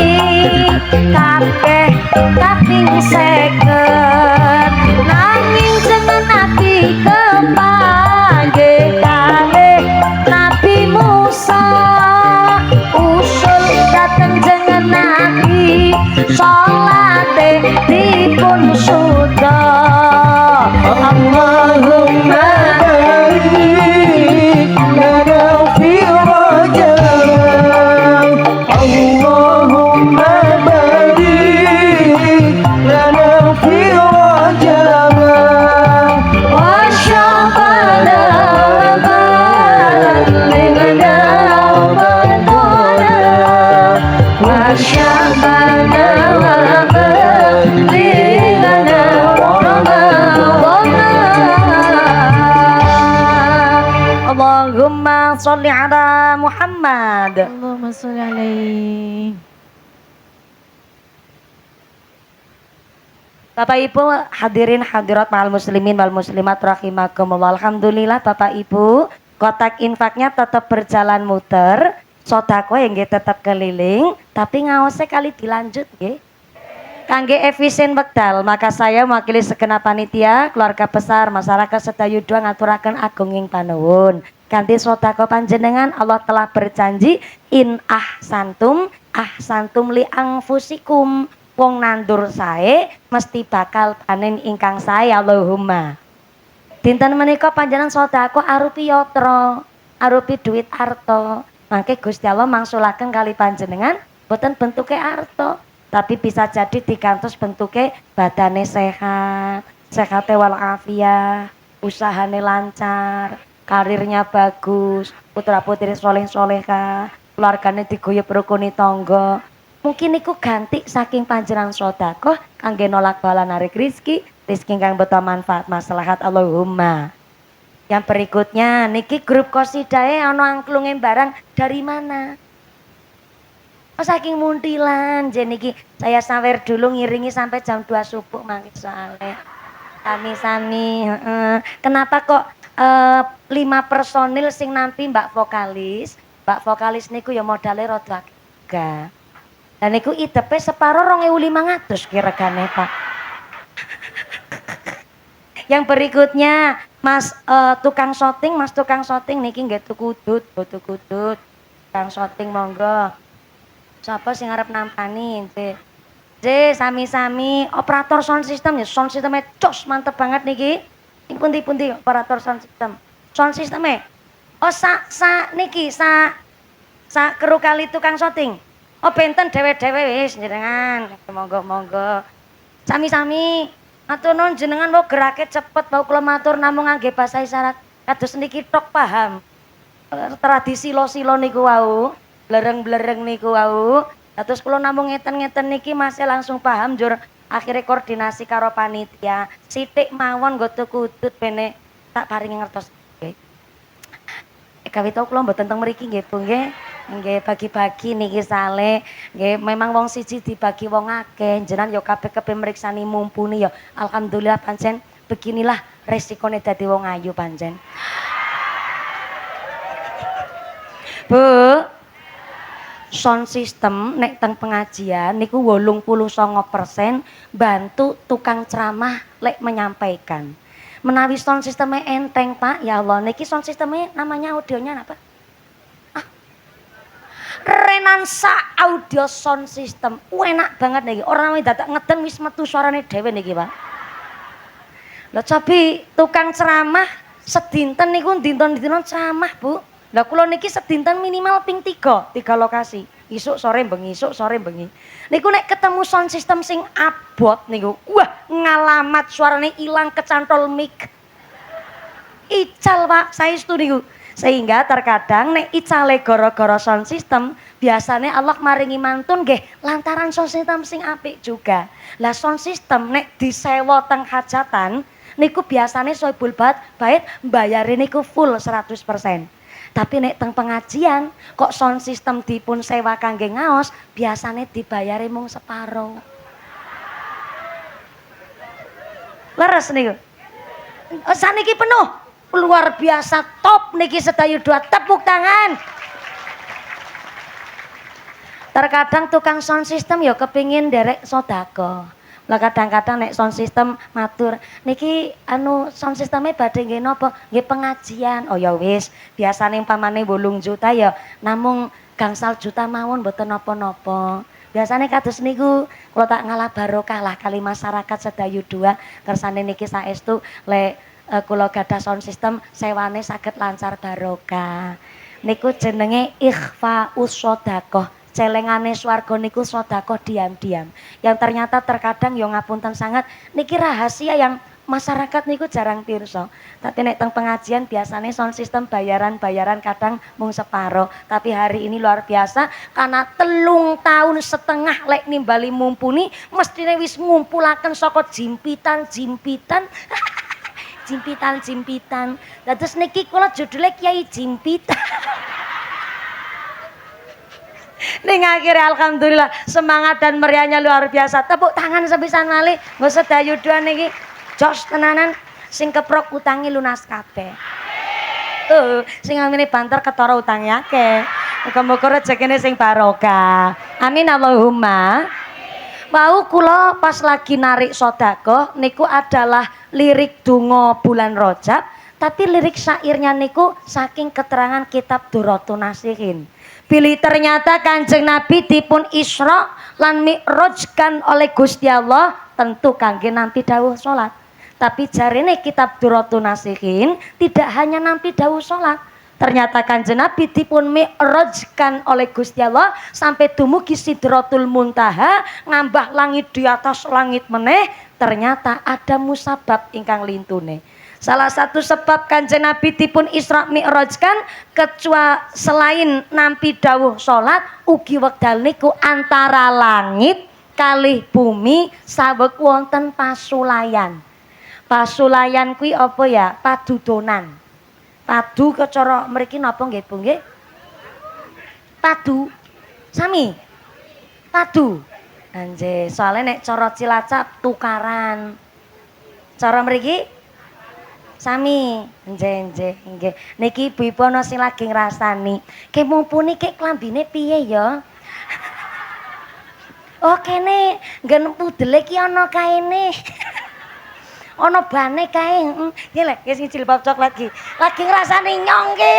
kabeh kaping 50 nanging jangan Nabi kepanggih kalih Nabi Musa usul dateng jangan Nabi sholate dipun suda Allahumma barik lana fi Rajab, Allahumma barik lana fi Rajab wa Allahumma sholli ala Muhammad. Allahumma sholli alaihi. Bapak Ibu hadirin hadirat ma'al muslimin wal muslimat rahimakumullah. Alhamdulillah Bapak Ibu, kotak infaknya tetap berjalan muter, sodako yang tetap keliling, tapi ngawase kali dilanjut nggih. Kangge efisien wekdal, maka saya mewakili segenap panitia, keluarga besar, masyarakat sedayu dua ngaturaken agunging panuwun. Kanthi sodako panjenengan Allah telah berjanji in ahsantum li anfusikum. Wong nandur sae mesti bakal panen ingkang sae Allahumma. Dinten menika panjenengan sedekah arupi yatra, arupi duit arta. Mangke Gusti Allah mangsulaken kali panjenengan boten bentuke arta, tapi bisa jadi digantos bentuke badane sehat, sehate wal afiat, usahane lancar, karirnya bagus, putra-putri soleh-solehah, keluargane diguyub rukuni tangga. Mungkin niku ganti saking panjenengan sedekah kangge nolak bala narik rezeki kang beto manfaat maslahat Allahumma. Yang berikutnya niki grup qasidae ana angklunge barang dari mana? Oh, saking muntilan jeniki saya sawer dulu ngiringi sampai jam 2 subuh mangke soalnya. Sami-sami kenapa kok 5 personil sing nampi Mbak vokalis? Mbak vokalis niku ya modale rada agak. Dan niku ITP separo 2.500 kira-kira Pak. Yang berikutnya Mas tukang syuting niki nggih tukudut. Tukang syuting monggo. Sapa sing arep nampani? J sami-sami operator sound system ya, sound systemnya cos mantep banget niki. Ini pundi-pundi operator sound system. Sound systemnya. Oh niki kru kali tukang syuting. Oh benten dewe-dewe wis jenengan. Monggo. Sami-sami. Matur nuwun jenengan mau gerake cepet bau kula matur namung ngangge basa isyarat. Kados niki tok paham. Tradisi silo niku wau, blereng-blereng niku wau. Terus kula namung ngeten-ngeten niki masih langsung paham jur akhirnya koordinasi karo panitia. Sithik mawon nggo tukudut bene tak paringi ngertos. Kawita kula mboten teng mriki nggih Bu nggih. Nggih bagi-bagi niki sale, nggih memang wong siji dibagi wong akeh, jenengan ya kabeh kepen mriksani mumpuni ya. Alhamdulillah pancen beginilah resikone dadi wong ayu pancen. Bu, sound system nek teng pengajian niku 89% bantu tukang ceramah lek menyampaikan. Menawi sound systemnya enteng Pak, ya Allah niki sound systemnya namanya audionya apa? Renansa audio sound system. Enak banget niki. Orang namanya dadak ngeden wis metu suarane dhewe niki, Pak. Lah cabi tukang ceramah sedinten niku dinten-dinten ceramah, Bu. Lah kula niki sedinten minimal ping 3 lokasi. Isuk sore bengi, isuk sore bengi. Niku nek ketemu sound system sing abot niku, wah ngalamat suarane ilang kecantol mic. Ical, Pak, saestu niku. Sehingga terkadang nek icale gara-gara sound system biasanya Allah maringi mantun nggih lantaran sound system sing apik juga. Lah sound system nek disewa teng hajatan niku biasanya soibul bait mbayare niku full 100%. Tapi nek teng pengajian kok sound system dipun sewa kangge ngaos biasanya dibayare mung separo. Leres niku. Oh, saniki penuh. Luar biasa top niki sedayu dua, tepuk tangan. Terkadang tukang sound system ya kepingin derek sodako. Lah kadang-kadang nek sound system matur niki sound systemnya badhe nggih napa? Nggih pengajian. Oh ya wis, biasane umpamane 8 juta ya namung gangsal juta mawon mboten napa-napa. Biasanya kados niku kula tak ngalah barokah lah kali masyarakat sedayu dua kersane niki saestu lek kula gadah sound system sewane saged lancar barokah. Niku jenenge ikhfaus sedekah. Celengane swarga niku sedekah diam-diam. Yang ternyata terkadang yo ngapunten sangat niki rahasia yang masyarakat niku jarang pirsa. Tapi nek teng pengajian biasanya sound system bayaran kadang mung separo. Tapi hari ini luar biasa karena 3,5 tahun lek nimbali mumpuni mestine wis ngumpulaken saka jimpitan. jimpitan. Terus niki kula judulnya Kiai Jimpitan. Ning akhirnya alhamdulillah semangat dan meriahnya luar biasa. Tepuk tangan sepisan malih nggo sedayudan niki. Jos tenanan sing keprok utangi lunas kabeh. Sing amine banter ketara utange akeh. Muga-muga rezekine sing barokah. Amin Allahumma. Wau kula pas lagi narik sedekah niku adalah lirik donga bulan Rajab, tapi lirik syairnya niku saking keterangan kitab Durratun Nasihin. Bila ternyata Kanjeng Nabi dipun Isra lan Mi'rajkan oleh Gusti Allah tentu kangge nampi dawuh salat. Tapi jarine kitab Durratun Nasihin tidak hanya nampi dawuh salat. Ternyata Kanjeng Nabi dipun Mi'rajkan oleh Gusti Allah sampai dumugi Sidratul Muntaha, ngambah langit di atas langit meneh, ternyata ada musabab ingkang lintune. Salah satu sebab Kanjeng Nabi dipun Isra Mi'rajkan kecuali selain nampi dawuh salat ugi wekdal niku antara langit kalih bumi saweg wonten pasulayan. Pasulayan kuwi apa ya? Padudonan. Padu kecara mriki napa nggih Bu nggih? Padu. Sami. Padu. Nggih, soalnya nek cara Cilacap tukaran. Cara mriki sami, nggih. Niki ibu-ibu ana sing lagi ngrasani. Ki mumpuni ki klambine piye ya? Oh kene nggen pudele ki ana kaene. Ana bane kae. Nggih lho, nggih sing jilbab coklat ki. Lagi ngrasani nyong ki.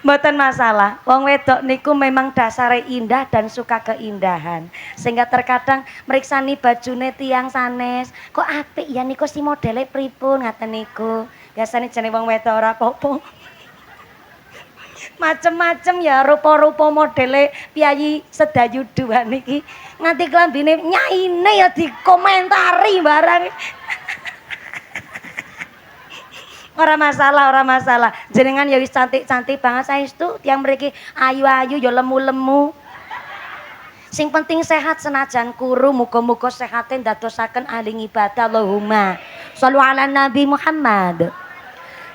Mboten masalah. Wong wedok niku memang dasare indah dan suka keindahan. Sehingga terkadang meriksani bajune tiang sanes, kok apik ya niku si modele pripun ngaten niku. Biasane jane wong wedok ora apa-apa. Macem-macem ya rupa-rupa modele piyayi sedayuduan niki. Nganti klambine nyaine ya dikomentari barang. Ora masalah. Jenengan ya wis cantik-cantik banget saestu, tiyang mriki ayu-ayu ya lemu-lemu. Sing penting sehat senajan kuru, muga-muga sehate ndadosaken ahli ibadah. Allahumma sholli ala Nabi Muhammad.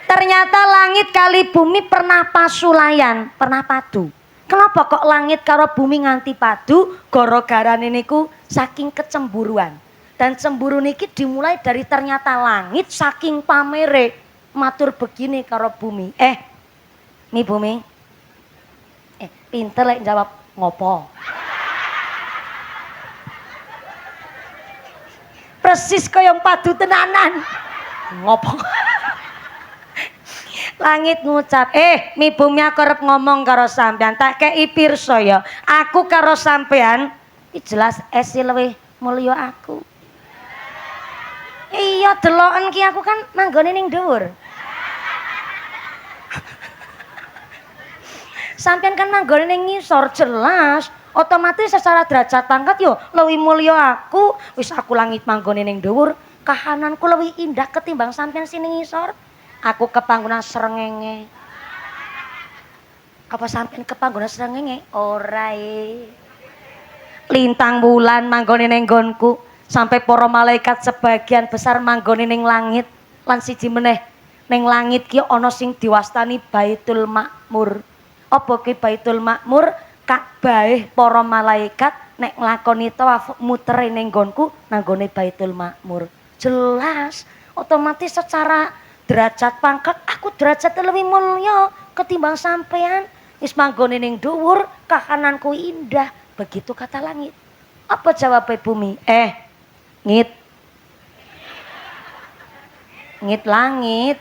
Ternyata langit kali bumi pernah pasulayan, pernah padu. Kenapa kok langit karo bumi nganti padu? Gara-garane niku saking kecemburuan. Dan cemburu niki dimulai dari ternyata langit saking pamere matur begini karo bumi. Mi bumi. Pinter lek jawab ngopo. Persis kaya padu tenanan. Ngopo. Langit ngucap, mi bumi aku arep ngomong karo sampean, tak kei pirsa ya. Aku karo sampean jelas esi luwih mulya aku. Iya deloken ki aku kan manggone ning dhuwur. Sampeyan kan manggone ning ngisor jelas, otomatis secara derajat pangkat yo luwih mulya aku, wis aku langit manggone ning dhuwur, kahananku luwih indah ketimbang sampeyan sing ngisor. Aku kepanggonan srengenge. Apa sampeyan kepanggonan srengenge? Ora Lintang bulan manggone ning nggonku, sampai para malaikat sebagian besar manggone ning langit, lan siji meneh ning langit ki ana sing diwastani Baitul Makmur. Apa ki Baitul Makmur? Ka'bah para malaikat nek nglakoni tawaf muter ning nggonku nanggone Baitul Makmur. Jelas otomatis secara derajat pangkat aku derajat lebih mulya ketimbang sampean. Wis manggone ning dhuwur, kahananku indah. Begitu kata langit. Apa jawab bumi? Ngit. Ngit langit.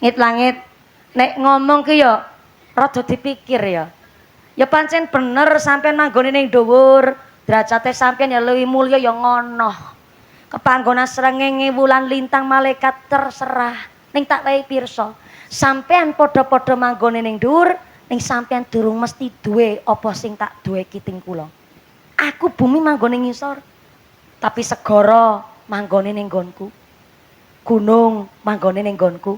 Ngit langit. Nek ngomong ki ya rada dipikir ya. Ya pancen bener sampean manggone ning dhuwur, derajate sampean ya luwih mulya ya ngono. Kepanggonan srengenge wulan lintang malaikat terserah. Ning tak wae pirsa, sampean padha-padha manggone ning dhuwur, ning sampean durung mesti duwe apa sing tak duwe kiting kula. Aku bumi manggone ngisor, tapi segara manggone ning nggonku. Gunung manggone ning nggonku.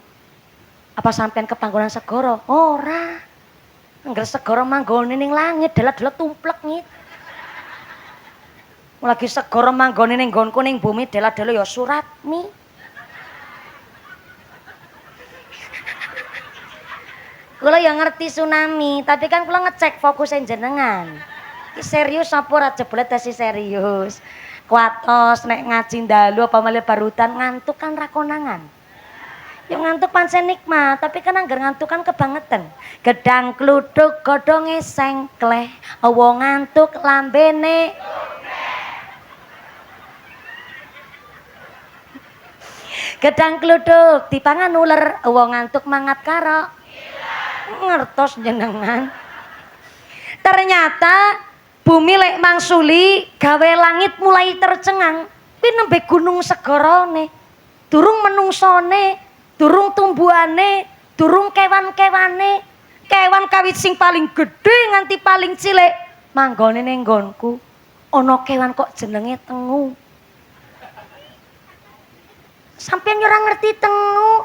Apa sampean kepanggonan segara? Ora. Angger segara manggone ning langit, dalah-dalah tumplek ngit. Lagi segara manggone ning nggonku ning bumi dela-dela ya Suratmi. Kula ya ngerti tsunami, tapi kan kula ngecek fokus jenengan. Iki serius apa ora jebule tes serius. Kuatos nek ngaji ndalu apa malih barutan ngantuk kan ra konangan. Ya ngantuk pancen nikmat, tapi kan anggar ngantuk kan kebangetan. Gedang kluduk godhonge sengkleh, wong ngantuk lambene gedang kluduk dipangan uler, wong ngantuk mangat karo ngertos jenengan. Ternyata bumi lek mangsuli gawe langit mulai tercengang kuwi nembe gunung segarane, durung menungsone, durung tumbuhane, durung kewan-kewane. Kewan kawit sing paling gedhe nganti paling cilik manggone ning nggonku. Ana kewan kok jenenge tengu. Sampeyan ora ngerti tengu.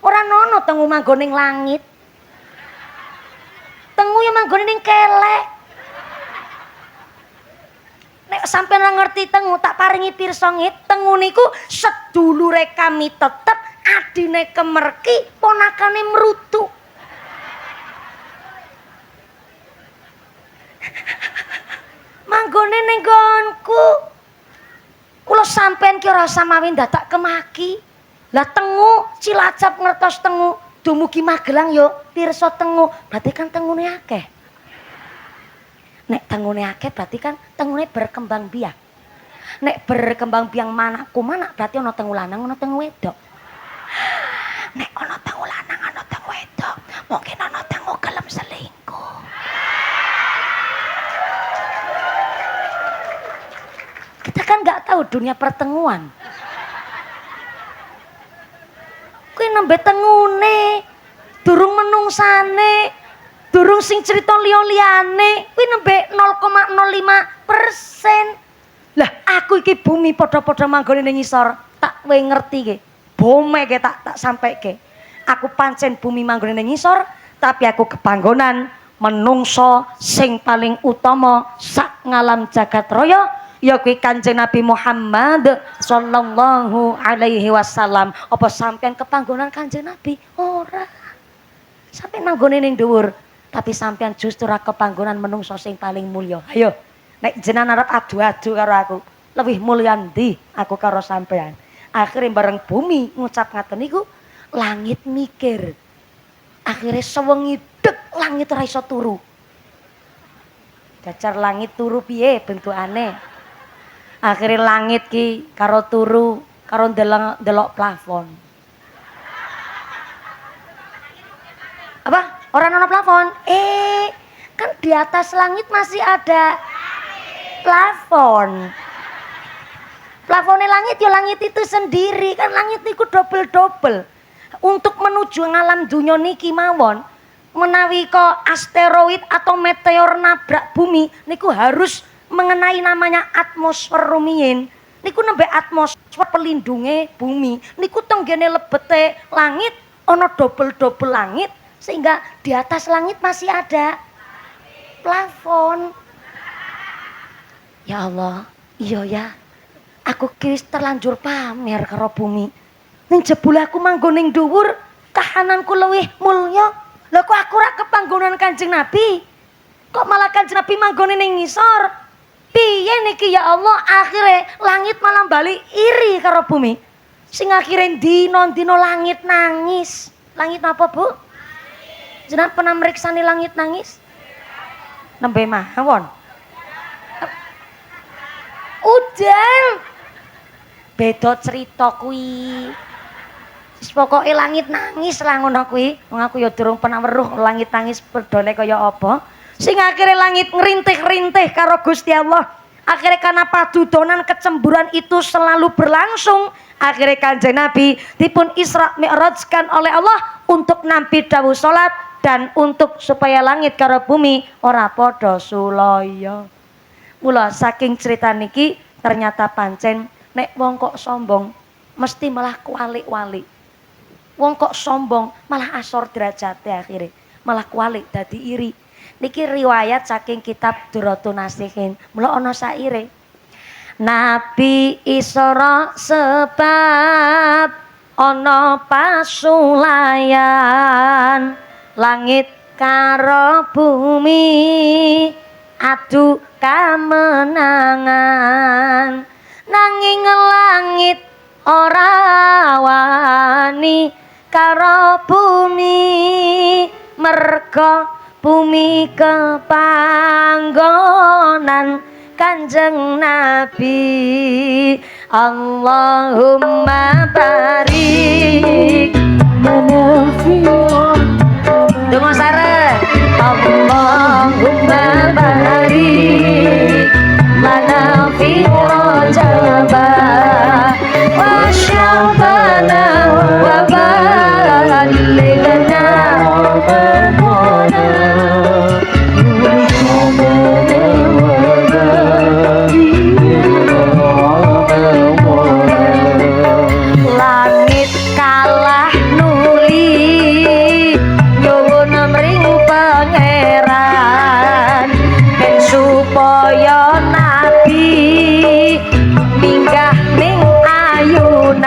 Ora ono tengu manggone ning langit. Tengu ya manggone ning kelek. Nek sampeyan ora ngerti tengu tak paringi pirsa ngit, tengu niku sedulure kami tetep, adine kemerki, ponakane mrutu. Manggone ning nggonku. Kula sampeyan ki ora usah mawi dadak kemaki. Lah tengu Cilacap ngertos tengu, dumugi Magelang yo pirsa tengu. Berarti kan tengune akeh. Nek tengune akeh berarti kan tengune berkembang biak. Nek berkembang biak manaku manak berarti ana tengu lanang ana tengu wedok. Nek ana tengu lanang ana tengu wedok, mungkin ana tengu gelem selingkuh. Kita kan nggak tahu dunia pertenguan. Kuwi nembe tengune, durung menungsane, durung sing cerita liya-liyane, kuwi nembe 0,05%. Lah aku iki bumi padha-padha manggone ning ngisor, tak kowe ngerti ge. Bome ge tak sampaike. Aku pancen bumi manggone ning ngisor, tapi aku kepanggonan menungso sing paling utama sak ngalam jagat raya. Ya kuwi Kanjeng Nabi Muhammad sallallahu alaihi wasallam. Apa sampean kepanggonan Kanjeng Nabi? Ora. Sampeyan nanggone ning dhuwur, tapi sampean justru ra kepanggonan menungso sing paling mulya. Ayo, nek jenengan arep adu-adu karo aku, lebih mulya ndi aku karo sampean? Akhire bareng bumi ngucap ngaten niku, langit mikir. Akhire sewengi dek langit ora iso turu. Dacar langit turu piye bentukane? Akhirnya langit ki karo turu karo ndelok plafon. Apa? Orang ono plafon? Kan di atas langit masih ada plafon. Plafonnya langit ya langit itu sendiri, kan langit niku double-double. Untuk menuju ngalam dunya niki mawon, menawi kok asteroid atau meteor nabrak bumi niku harus mengenai namanya atmosfer rumiyin. Niku nembe atmosfer pelindunge bumi. Niku tenggene lebete langit ono double-double langit sehingga di atas langit masih ada plafon. Ya Allah, iya ya. Aku kis terlanjur pamer karo bumi. Ning jebule aku manggon ning dhuwur, kahananku luwih mulya. Lah kok aku ora kepanggonan Kanjeng Nabi? Kok malah Kanjeng Nabi manggone ning ngisor? Piye niki ya Allah, akhirnya langit malah balik iri karo bumi. Sing akhirnya dino langit nangis. Langit apa Bu? Jenengan pernah meriksani langit nangis? Nembe mawon. Udan. Beda cerita kuwi. Wis pokoke langit nangis lah ngono kuwi. Wong aku ya durung pernah weruh langit nangis pedone kaya apa. Sing akhirnya langit ngerintih-rintih karo Gusti Allah. Akhirnya karena padudonan kecemburuan itu selalu berlangsung, akhirnya Kanjeng Nabi dipun Isra Mi'rajkan oleh Allah untuk nampi dawuh salat dan untuk supaya langit karo bumi ora padha sulaya. Mula saking cerita niki ternyata pancen nek wong kok sombong mesti malah kualik-walik. Wong kok sombong malah asor derajate akhirnya, malah kualik dadi iri. Niki riwayat saking kitab Duratun Nasihin. Mula ana saire. Nabi Isra sebab ana pasulayan langit karo bumi adu kamenangan nanging langit ora wani karo bumi merga bumi kepanggonan Kanjeng Nabi. Allahumma barik Dongo sare. Allahumma barik lana fi rajaba wa syabana wa ballighna langit kalah nuli nyuwun mring pangeran ben supaya nabi minggah ning ayunan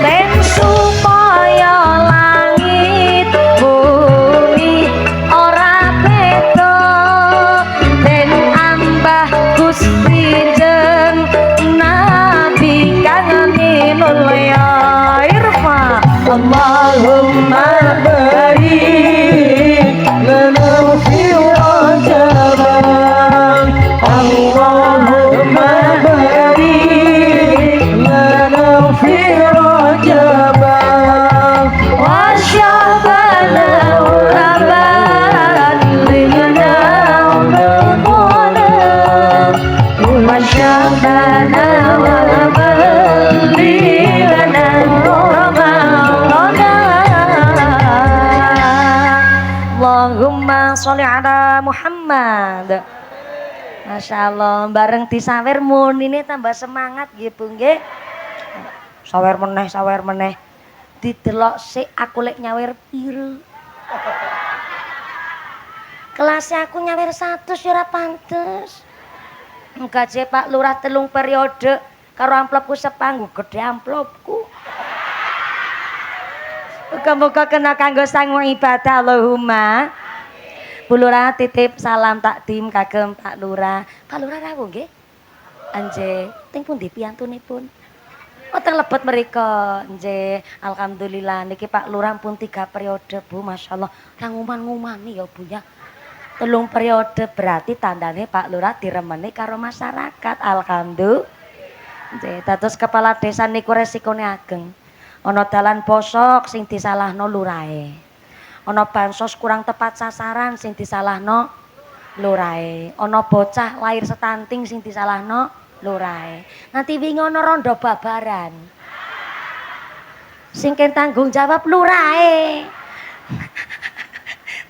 ben supaya langit bumi ora beda ben ambah Gusti jeng nabi kang minul ya irfa Allahumma barik lana fi rajab Allahumma barik lana fi rajab wa syabana wa ballighna Ramadan wa syabana wa ballighna Allahumma sholli ala Muhammad. Masya Allah, bareng disawer munine tambah semangat nggih Bu nggih. Sawer meneh. Didelok sik aku lek nyawer piro. Kelasnya aku nyawer 100 ya ora pantes. Gaji Pak Lurah 3 periode karo amplopku sepanggu gede amplopku. Muga-muga kena kanggo sangu ibadah Allahumma. Bu Lurah titip salam takdim kagem Pak Lurah. Pak Lurah rawuh nggih? Anje, teng pundi piyantunipun? Oh teng Lebet mriko. Nggih, alhamdulillah niki Pak Lurah pun 3 periode Bu, masyaallah. Ra nguman-ngumani ya Bu ya. 3 periode berarti tandane Pak Lurah diremeni karo masyarakat. Alhamdulillah. Nggih, dados kepala desa niku resikone ageng. Ana dalan posok sing disalahno lurahe. Ana bansos kurang tepat sasaran sing disalahno lurahe. Ana bocah lahir stunting sing disalahno lurahe. Nanti wingi ana rondo babaran. Sing ken tanggung jawab lurahe.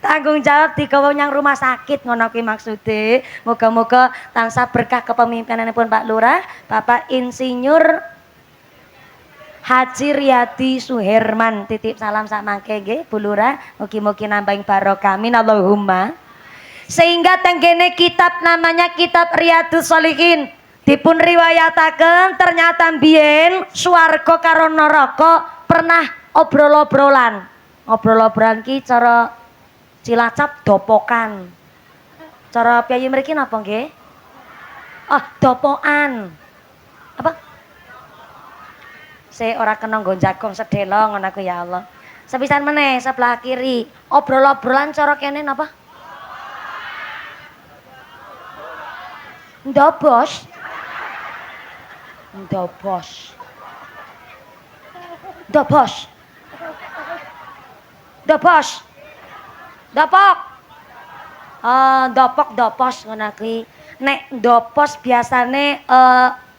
Tanggung jawab digawa nyang rumah sakit ngono kuwi maksude. Moga-moga tansah berkah kepemimpinanipun Pak Lurah, Bapak Insinyur Haji Riyadi Suherman. Titip salam sak mangke nggih Bu Lurah, mugi-mugi nambahin barokah amin Allahumma. Sehingga tenggene kitab namanya kitab Riyadus Shalihin dipun riwayataken ternyata mbiyen swarga karo neraka pernah obrol-obrolan. Obrol-obrolan ki cara Cilacap dopokan. Cara piye mriki napa nggih? Dopokan. Apa? Ora kena nggo jagong sedelo ngono aku ya Allah. Sepisan meneh sebelah kiri. Obrol-obrolan cara kene napa? Ndobos. Ndobos. Ndobos. Ndobos. Dopok. Dopok dopos ngono kuwi. Nek ndopos biasane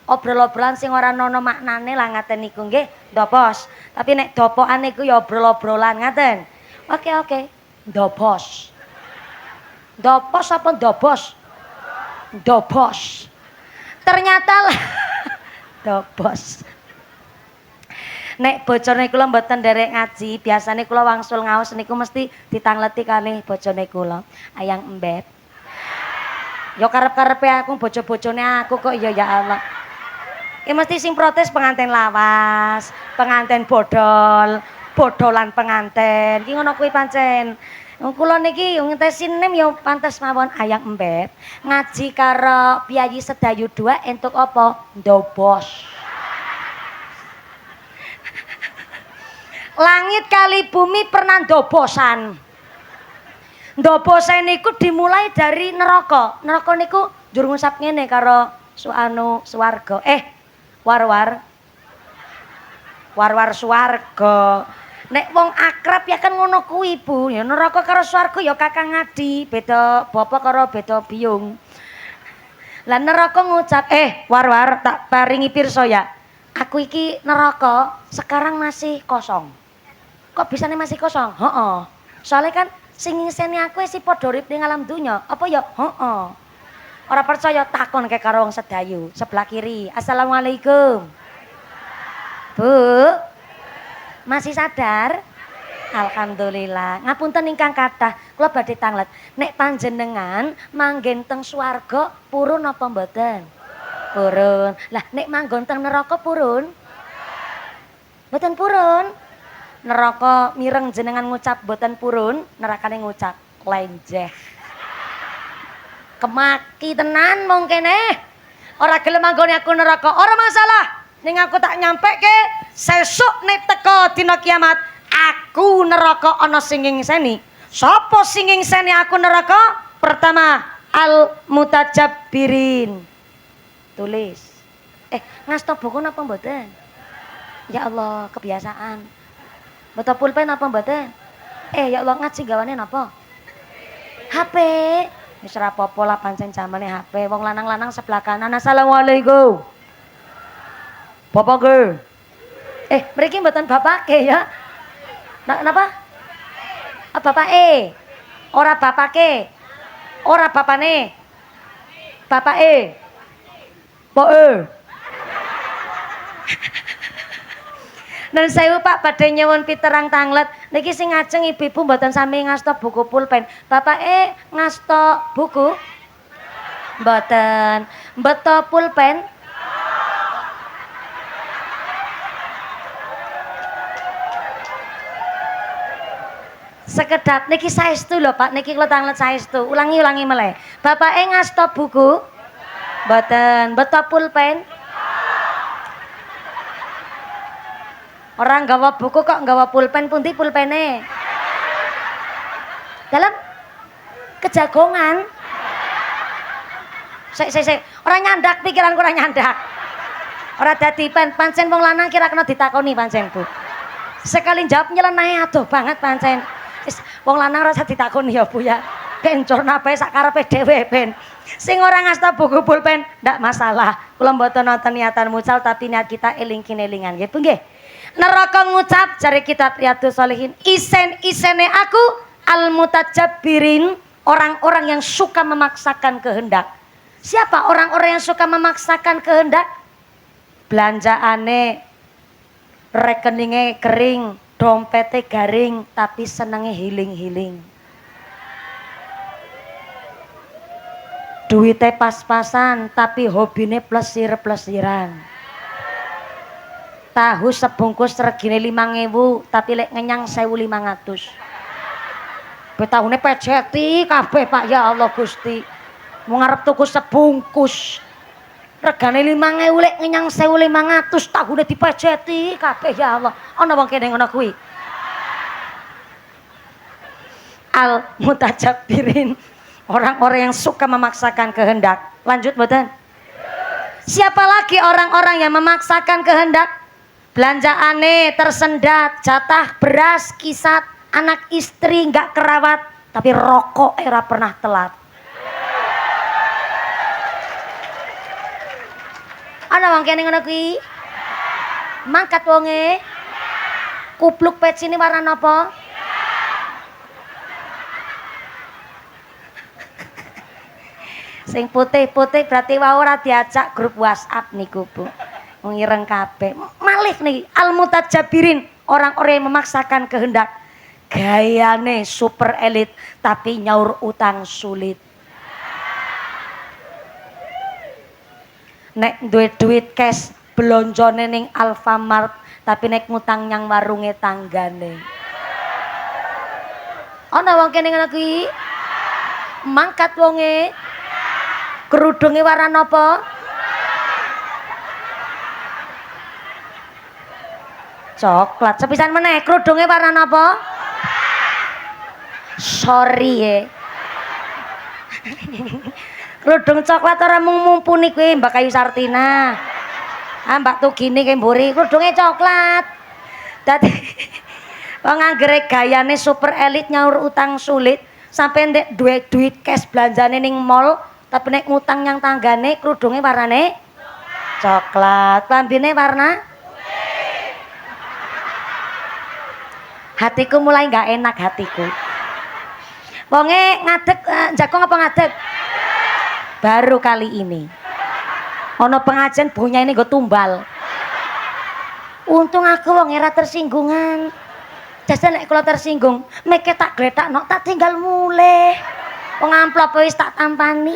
obrol-obrolan sing ora ana maknane lah ngaten niku nggih, ndopos. Tapi nek dopokan niku ya obrol-obrolan ngaten. Oke. Ndopos. Ndopos apa ndobos? Ndobos. Ternyata lah ndobos. Nek bojone kula mboten nderek ngaji, biasane kula wangsul ngaos niku mesti ditangleti kalih bojone kula. Ayang embet. Ya karep-karepe aku bojo-bojone aku kok ya Allah. Ya mesti sing protes pengantin lawas, pengantin bodol, bodolan pengantin. Ki ngono kuwi pancen. Kula niki ngetesi nem ya pantes mawon ayang embet. Ngaji karo Piyayi Sedayu 2 entuk apa? Ndobos. Langit kali bumi pernah ndobosan. Ndobosan niku dimulai dari neraka. Neraka niku njur ngusap ngene karo swarga. War-war swarga. Nek wong akrab ya kan ngono kuwi Bu. Ya neraka karo swarga ya kakang ngadi, beda bapa karo beda biyung. Lah neraka ngucap, war-war tak paringi pirsa ya. Aku iki neraka sekarang masih kosong. Kok bisane masih kosong? Heeh. Soalnya kan sing ngiseni aku si padha urip ning alam dunya. Apa ya? Heeh. Ora percaya takon ke karo wong Sedayu, sebelah kiri. Assalamualaikum. Bu. Masih sadar? Alhamdulillah. Ngapunten ingkang kathah, kula badhe tanglet. Nek panjenengan manggen teng swarga purun apa mboten? Purun. Lah nek manggon teng neraka purun? Mboten purun. Neraka mireng jenengan ngucap mboten purun, nerakane ngucap lenjeh. Kemaki tenan mong kene. Ora gelem manggone aku neraka, ora masalah. Ning aku tak nyampeke sesuk nek teko dina kiamat, aku neraka ana sing ngiseni. Sapa sing ngiseni aku neraka? Pertama, al mutajabbirin. Tulis. Ngasto buku napa mboten? Ya Allah, kebiasaan. Beto pulpen apa mboten? Ya Allah ngaji gawane napa? HP. Wis ora apa-apa lah pancen jamane HP. Wong lanang-lanang sebelah kanan. Assalamualaikum. Bapak ke? Mriki mboten bapake ya. Napa? Bapak ora bapake. Ora bapane. Bapak Pok Dan saya Pak badhe nyuwun piterang tanglet. Niki sing ngajeng ibu-ibu mboten sami ngasta buku pulpen. Bapak ngasta buku? Mboten. Mbeto pulpen? Sekedap niki saestu lho Pak, niki kula tanglet saestu. Ulangi meleh. Bapak ngasta buku? Mboten. Mbeto pulpen? Orang gawa buku kok gawa pulpen, pundi pulpene? Dalam kejagongan. Sik. Ora nyandak pikiran kurang nyandak. Ora dadi pancen wong lanang kira kena ditakoni pancen Bu. Sekali jawab nyeleneh adoh banget pancen. Wis wong lanang ora usah ditakoni ya Bu ya. Ben corna bae sak karepe dhewe ben. Sing ora ngasta buku pulpen ndak masalah. Kula mboten nonton niatan mucal tapi niat kita eling-elingan nggih Bu nggih. Neraka ngucap jari kitab Riyadhus Shalihin, isen-isene aku al-mutajabbirin, orang-orang yang suka memaksakan kehendak. Siapa orang-orang yang suka memaksakan kehendak? Belanjaane rekeningnya kering, dompetnya garing, tapi senengnya healing-healing. Duitnya pas-pasan, tapi hobinya plesir-plesiran. Tahu sebungkus regine 5.000 tapi lek ngenyang 1.500. Betahune pejeti kabeh Pak ya Allah Gusti. Mau ngarep tuku sebungkus regane 5.000 lek ngenyang 1.500 tahune dipejeti kabeh ya Allah. Ana wong kene ngono kuwi. Al mutajabbirin, orang-orang yang suka memaksakan kehendak. Lanjut mboten? Siapa lagi orang-orang yang memaksakan kehendak? Belanjaane tersendat, jatah beras kisat, anak istri nggak kerawat, tapi rokok era pernah telat. Ana wong kene ngono kuwi? Mangkat wonge. Kupluk peci ini warna napa? Sing putih-putih berarti wae ora diajak grup WhatsApp niku Bu. Ngireng kabeh. Malih nih al-mutajabbirin, orang-orang yang memaksakan kehendak. Gayane super elit tapi nyaur utang sulit. nek duwe duit cash blonjone ning Alfamart tapi nek ngutang nyang warunge tanggane. Ana wong kene ngono kuwi? Mangkat wonge. Kerudunge warna apa? Coklat. Sepisan meneh, kerudunge warna apa? Sorry ya. Kerudung coklat ora mung mumpuni kuwi Mbak Kayu Sartina. Mbak Tugini ki mburi kerudunge coklat. Dadi wong anggere gayane super elit nyaur utang sulit sampai ndek duwe duit cash belanjane ning mall tapi nek ngutang yang tanggane kerudunge warnane coklat. Klambine warna hatiku mulai nggak enak hatiku. Wonge ngadeg jakong apa ngadeg? Baru kali ini. Ono pengajian bunyi ini gue tumbal. Untung aku wong era tersinggungan. Jasa nek kula tersinggung, meke tak gletakno tak tinggal muleh. Wong amplop wis tak tampani.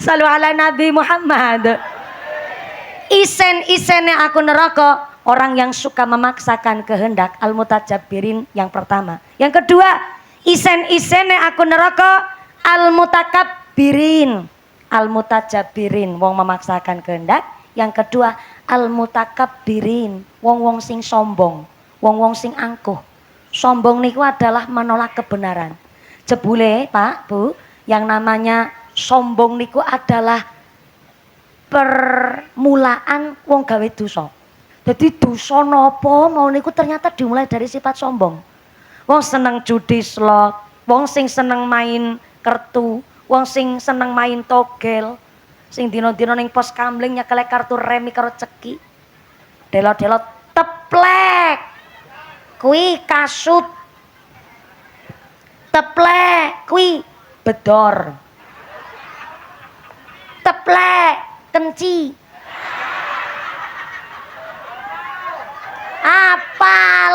Sallu ala Nabi Muhammad. Isen-isene aku neraka orang yang suka memaksakan kehendak al-mutajabbirin yang pertama. Yang kedua, isen-isene aku neraka al-mutakabbirin. Al-mutajabbirin wong memaksakan kehendak. Yang kedua, al-mutakabbirin wong-wong sing sombong, wong-wong sing angkuh. Sombong niku adalah menolak kebenaran. Jebule Pak, Bu, yang namanya sombong niku adalah permulaan wong gawe dosa. Jadi dosa napa mau niku ternyata dimulai dari sifat sombong. Wong seneng judi slot, wong sing seneng main kertu, wong sing seneng main togel, sing dino-dino ning pos kamling nyekel kartu remi karo ceki. Delot-delot teplek. Kuwi kasut. Teplek kuwi bedor. Teplek kenci. Apal.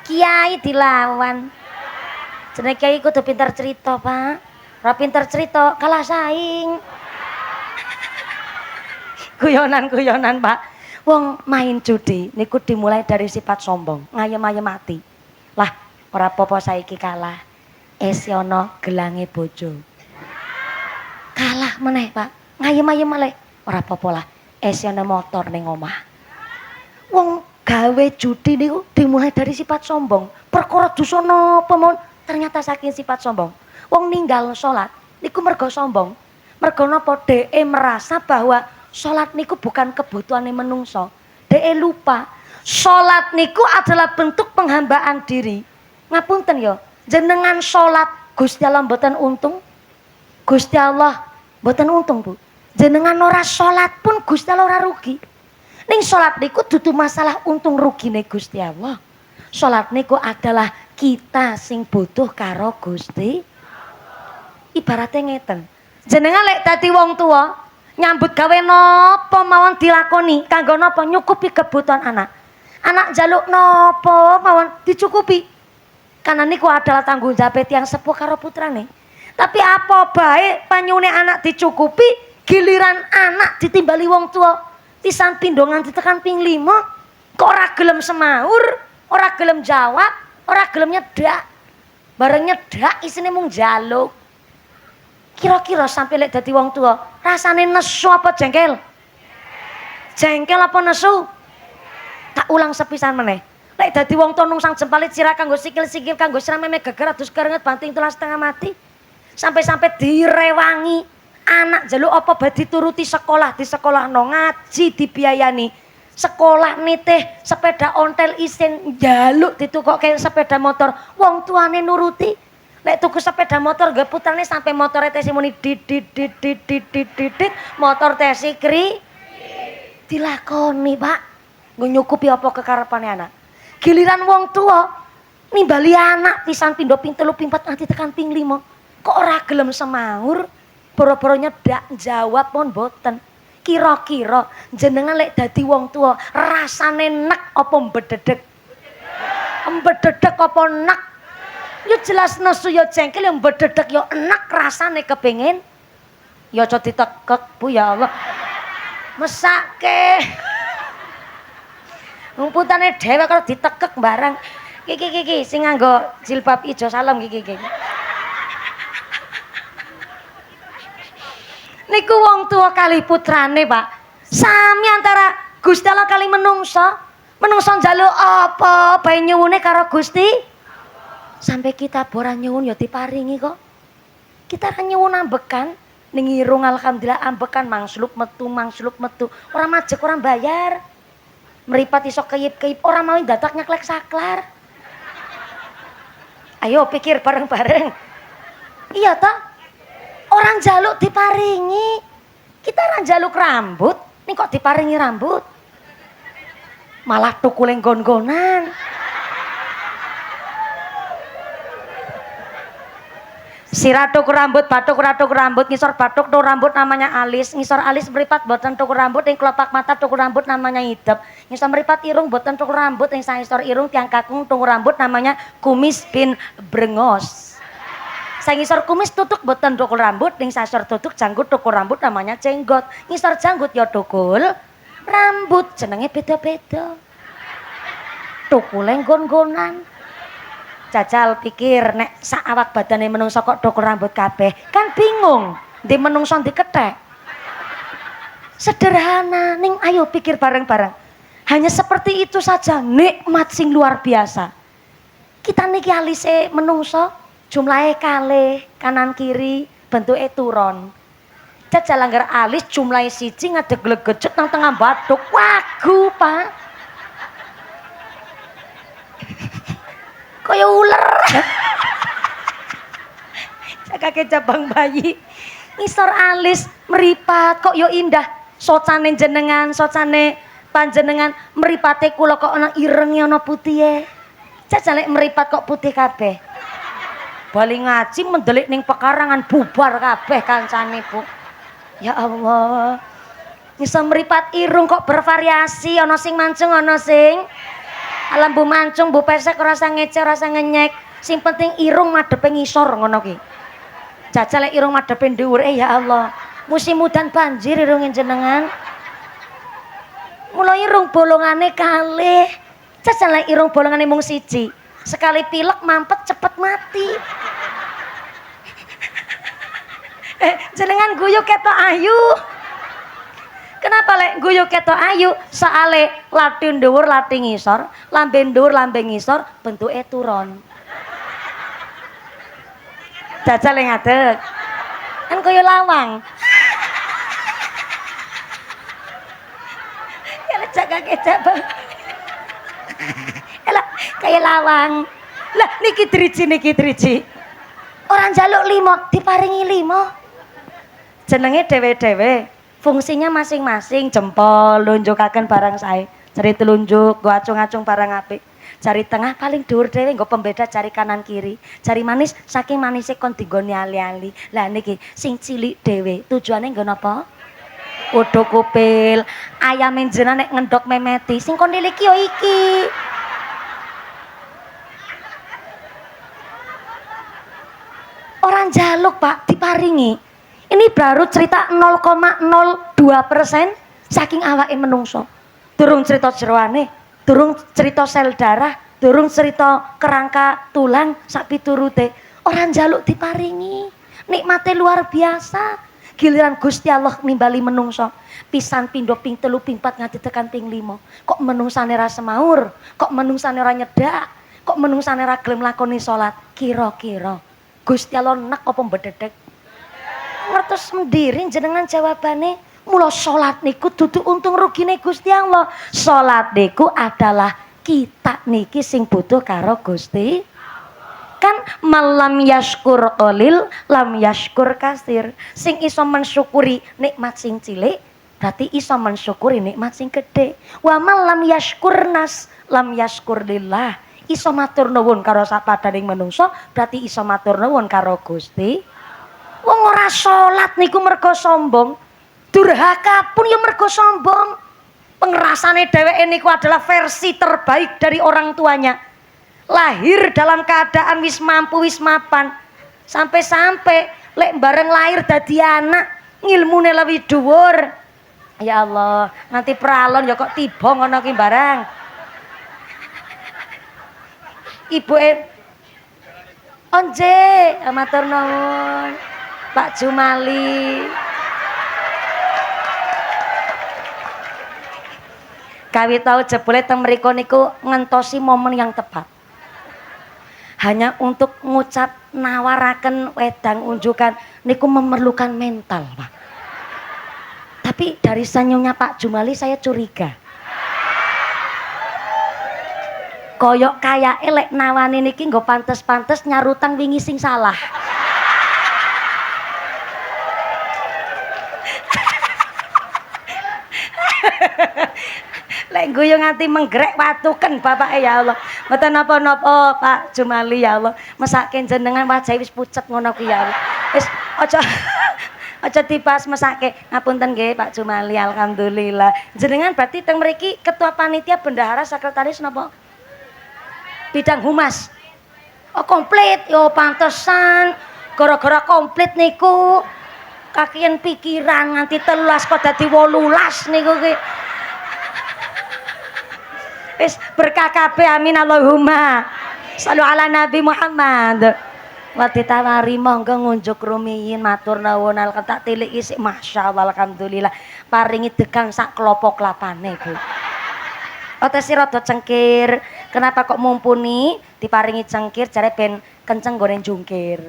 Kiai dilawan. Jenenge kiai kudu pinter cerita, Pak. Ora pinter cerita kalah saing. Guyonan-guyonan, Pak. Wong main judi niku dimulai dari sifat sombong, ngayem-ayem mati. Lah, ora apa-apa saiki kalah. Esiono gelange bojo. Kalah meneh, Pak. Ngayem-ayem malih. Ora apa-apa lah. Esiono motor ning omah. Wong gawe judi niku dimulai dari sifat sombong. Perkara dosa napa mon? Ternyata saking sifat sombong. Wong ninggal salat niku mergo sombong. Mergo napa? Dheke merasa bahwa salat niku bukan kebutuhane menungso. Dheke lupa salat niku adalah bentuk penghambaan diri. Ngapunten ya, jenengan salat Gusti Allah mboten untung. Gusti Allah mboten untung, Bu. Jenengan ora salat pun Gusti Allah ora rugi. Ning salat niku dudu masalah untung rugine Gusti Allah. Salat niku adalah kita sing butuh karo Gusti. Ibaratnya ngeten. Jenengan lek dadi wong tua, nyambut gawe napa mawon dilakoni kanggo napa nyukupi kebutuhan anak. Anak jaluk napa mawon dicukupi. Karena niku adalah tanggung jawab tiyang sepuh karo putrane. Tapi apa bae panyune anak dicukupi, giliran anak ditimbali wong tua. Pisan pindongan ditekan ping 5, kok ora gelem semaur, ora gelem jawab, ora gelem nyedak. Bareng nyedak isine mung jaluk. Kira-kira sampai lek dadi wong tua, rasane nesu apa jengkel? Jengkel apa nesu? Tak ulang sepisan meneh. Lek dadi wong tua nungsang jempalit sirah kanggo sikil-sikil kanggo srameme geger adus keringet banting tulas setengah mati. Sampai-sampai direwangi. Anak jaluk apa bae dituruti sekolah, di sekolah no ngaji dibiayani. Sekolah nitih sepeda ontel isin jaluk ditukokke sepeda motor. Wong tuane nuruti. Lek tuku sepeda motor gak putrane sampai motore tesi muni dit motor tesi kri dilakoni, Pak. Nggo nyukupi apa kekarepane anak. Giliran wong tua nimbali anak pisan pindho ping 3 ping 4 nganti tekan ping 5. Kok ora gelem semaur? Boro-boro nyedak jawab pun boten. Kira-kira jenengan lek dadi wong tua rasane nek apa mbededek? Mbededek apa nek? Yo jelas nesu yo jengkel yang bededek yo enak rasane kepengin. Yo aja ditekek Bu ya Allah. Mesake. Ngumputane dhewe kalau ditekek barang. Ki sing nganggo jilbab ijo salam ki. Niku wong tua kali putrane, Pak. Sami antara Gusti Allah kali menungso. Menungso njaluk apa bae nyuwune karo Gusti. Sampai kita ora nyuwun ya diparingi kok. Kita ra nyuwun ambekan ning irung alhamdulillah ambekan mangsluk metu. Ora majek ora bayar. Meripat iso keyip-keyip ora mau dadak nyeklek saklar. Ayo pikir bareng-bareng. Iya toh? Orang jaluk diparingi. Kita orang jaluk rambut, nih kok diparingi rambut? Malah tukule nggon-nggonan. Sirah tuku rambut, batuk rambut, ngisor batuk tuku rambut namanya alis, ngisor alis meripat boten tuku rambut, yang kelopak mata tuku rambut namanya hidep, ngisor meripat irung boten tuku rambut, yang sangisor irung tiang kakung tuku rambut namanya kumis bin brengos. Sangisor kumis tutuk boten tuku rambut, yang sangisor tutuk janggut tuku rambut namanya jenggot, ngisor janggut ya tukul rambut, jenenge beda-beda. Tukule nggon-nggonan. Jajal pikir nek sak awak badane menungso kok dokul rambut kabeh kan bingung ndi menungso ndi kethek. Sederhana ning ayo pikir bareng-bareng. Hanya seperti itu saja nikmat sing luar biasa. Kita niki alise menungso jumlahe kalih kanan kiri bentuke turon. Jajal langgar alis jumlahe siji ngadeg glegejet nang tengah bathuk wagu Pak. Kaya ular. Sakake cabang bayi. Ngisor alis meripat kok yo indah. Socane jenengan, socane panjenengan mripate kula kok ana irenge ana putihe. Jajal meripat kok putih kabeh. Bali ngaji mendelik ning pekarangan bubar kabeh kancane, Bu. Ya Allah. Ngisor meripat irung kok bervariasi, ana sing mancung ana sing alam bu mancung, bu pesek, rasa ngece, rasa ngenyek. Sing penting irung madepe ngisor ngono ki. Jajal irung madepe dhuwur ya Allah. Musim udan banjir irung jenengan. Mula irung bolongane kalih. Jajal irung bolongane mung siji. Sekali pilek mampet cepet mati. Jenengan guyu ketok ayu. Kenapa lek guyu ketok ayu? Soale lati dhuwur lati ngisor, lambe dhuwur lambe ngisor, bentuke turon. Jajal ngadeg. Kan kaya lawang. Ya cakake cabang. Elah kaya lawang. Lah niki driji. Orang jaluk 5 diparingi 5. Jenenge dhewe-dhewe. Fungsinya masing-masing. Jempol nunjukaken barang sae, jari telunjuk nggo acung-acung barang apik, jari tengah paling dhuwur dhewe nggo pembeda jari kanan kiri, jari manis saking manise kon digoni ali-ali. Lah niki sing cilik dhewe tujuane nggo napa? Uduk kupil, ayame jenengan nek ngendok memeti sing kon niliki yo iki. Orang jaluk Pak diparingi. Ini baru cerita 0,02% saking awake menungso. Durung cerita jeroane, durung cerita sel darah, durung cerita kerangka tulang sak piturute. Orang jaluk diparingi. Nikmate luar biasa. Giliran Gusti Allah nimbali menungso. Pisan pindho ping 3 ping 4 nganti tekan ping 5. Kok menungsane ra semaur, kok menungsane ra nyedak, kok menungsane ra gelem lakoni salat. Kira-kira Gusti Allah nek apa mbededek? Ngertos mendiri jenengan jawabane. Mula salat niku dudu untung rugine Gusti Allah. Salat niku adalah kita niki sing butuh karo Gusti. Kan malam yaskur qalil lam yaskur kasir. Sing iso mensyukuri nikmat sing cilik berarti iso mensyukuri nikmat sing gede. Wa malam yaskur nas lam yaskur lillah. Iso matur nuwun karo sapadaning manungsa berarti iso matur nuwun karo Gusti. Wong ora salat niku mergo sombong, durhaka pun ya mergo sombong. Pengerasane dheweke niku adalah versi terbaik dari orang tuanya. Lahir dalam keadaan wis mampu wis mapan. Sampai-sampai lek bareng lahir dadi anak ngilmune luwih dhuwur. Ya Allah, nanti pralon ya kok tiba ngono ki barang. Ibuke onje, matur nuwun. Pak Jumali. Kawit tau jebule teng mriku niku ngentosi momen yang tepat. Hanya untuk ngucap nawaraken wedang unjukan niku memerlukan mental, Pak. Tapi dari senyumnya Pak Jumali saya curiga. Koyok kaya elek nawani niki nggo pantes-pantes nyarutang wingi sing salah. Lek guyu nganti menggrek watuken Bapak ya Allah. Mboten napa-napa Pak Jumali ya Allah. Mesake jenengan wajah wis pucet ngono ku ya Allah. Wis aja aja dibahas mesake. Ngapunten nggih Pak Jumali, alhamdulillah. Jenengan berarti teng mriki ketua panitia bendahara sekretaris napa? Bidang humas. Oh komplit yo pantesan. Gara-gara komplit niku kakian pikiran nganti 13 kok dadi 18 niku ki. Wis berkah kabeh amin Allahumma. Shallu ala Nabi Muhammad. Wa ditawari monggo ngunjuk rumiyin matur nuwun tak tilik isik masyaallah alhamdulillah paringi degang sak klopo klapane Bu. Otesi rada cengkir. Kenapa kok mumpuni diparingi cengkir jare ben kenceng goreng jungkir.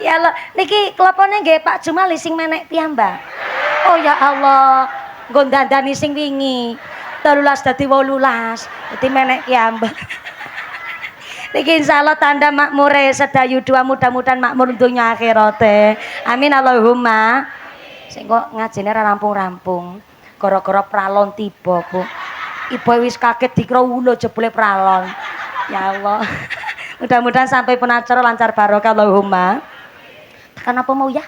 Ya Allah, niki klopone nggih Pak Jumali sing menek piyambak. Oh ya Allah, nggo dandani sing wingi 13 dadi 18, dadi menek piyambak. Niki insyaallah tanda makmure sedayu dua mudah-mudahan makmur dunya akhirate. Amin Allahumma. Sing kok ngajine ra rampung-rampung. Gara-gara pralon tiba, Bu. Ibu wis kaget dikira ulo jebule pralon. Ya Allah. Mudah-mudahan sampai pun acara lancar barokah Allahumma. Tekan apa mau ya?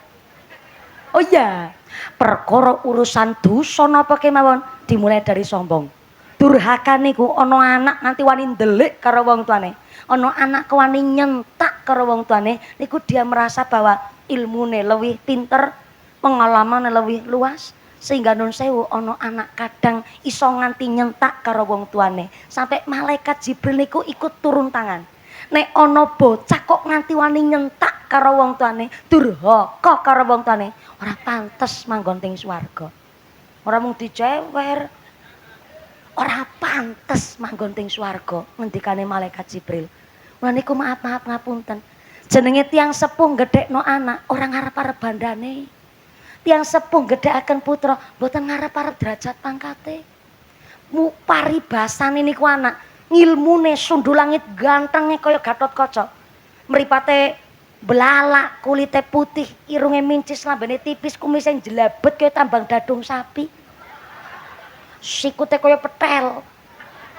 Oh iya, perkara urusan dosa napa kemawon dimulai dari sombong. Durhaka niku ana anak nganti wani ndelik karo wong tuane. Ana anak wani nyentak karo wong tuane niku dia merasa bahwa ilmune lebih pinter, pengalaman lebih luas sehingga nun sewu ana anak kadang iso nganti nyentak karo wong tuane sampai malaikat Jibril niku ikut turun tangan. Nek ana bocah kok nganti wani nyentak karo wong tuane, durhaka karo wong tuane, ora pantes manggon teng swarga. Ora mung dicewer. Ora pantes manggon teng swarga, ngendikane malaikat Jibril. Mula niku maaf ngapunten. Jenenge tiang sepuh gedhekno anak, ora ngarep-arep bandane. Tiang sepuh gedhekaken putra, mboten ngarep-arep derajat pangkate. Mu paribasane niku anak. Ngilmune sundul langit gantenge kaya Gatotkaca. Mripate belalak, kulite putih, irunge mincis, lambene tipis, kumise jelabet kaya tambang dadung sapi. Sikute kaya petel.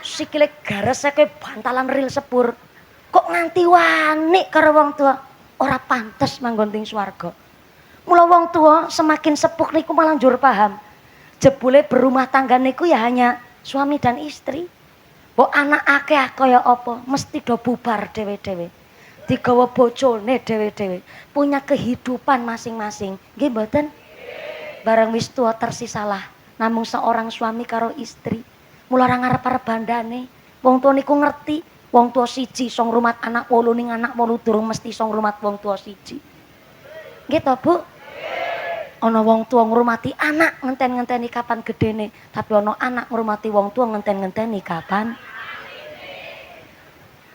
Sikile garese kaya bantalan ril sepur. Kok nganti wani karo wong tua? Ora pantes manggon teng swarga. Mula wong tua semakin sepuh niku malah njur paham. Jebule berumah tangga niku ya hanya suami dan istri. Mbok anak akeh kaya apa, mesti do bubar dhewe-dhewe. Digawa bojone dhewe-dhewe, punya kehidupan masing-masing. Nggih mboten? Bareng wis tuwa tersisalah namung seorang suami karo istri. Mula ora ngarep-arep bandane. Wong tuwa niku ngerti, wong tuwa siji iso ngrumat anak 8 ning anak 8 durung mesti iso ngrumat wong tuwa siji. Nggih to, Bu? Ana wong tua ngurmati anak ngenten-ngenteni kapan gedene, tapi ana anak ngurmati wong tua ngenten-ngenteni kapan.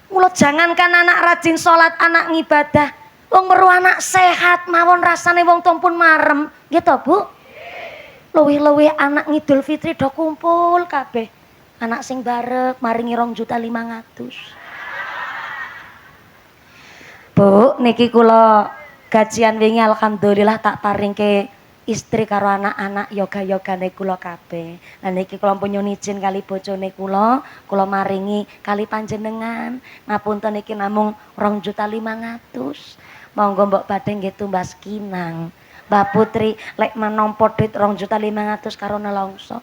Mula jangankan anak rajin salat, anak ngibadah, wong meru anak sehat mawon rasane wong tua pun marem, nggih to, Bu? Luwih-luwih anak Ngidul Fitri do kumpul kabeh. Anak sing barek maringi 2.500.000. Bu, niki kula gajian wingi alhamdulillah tak paringke istri karo anak-anak yoga-yogane kula kabeh. Lah niki kula pun nyun izin kali bojone kula maringi kali panjenengan. Ngapunten iki namung 2.500.000. Monggo mbok badhe nggih tumbas kinang. Mbak Putri lek menompo duit 2.500.000 karo nelongso.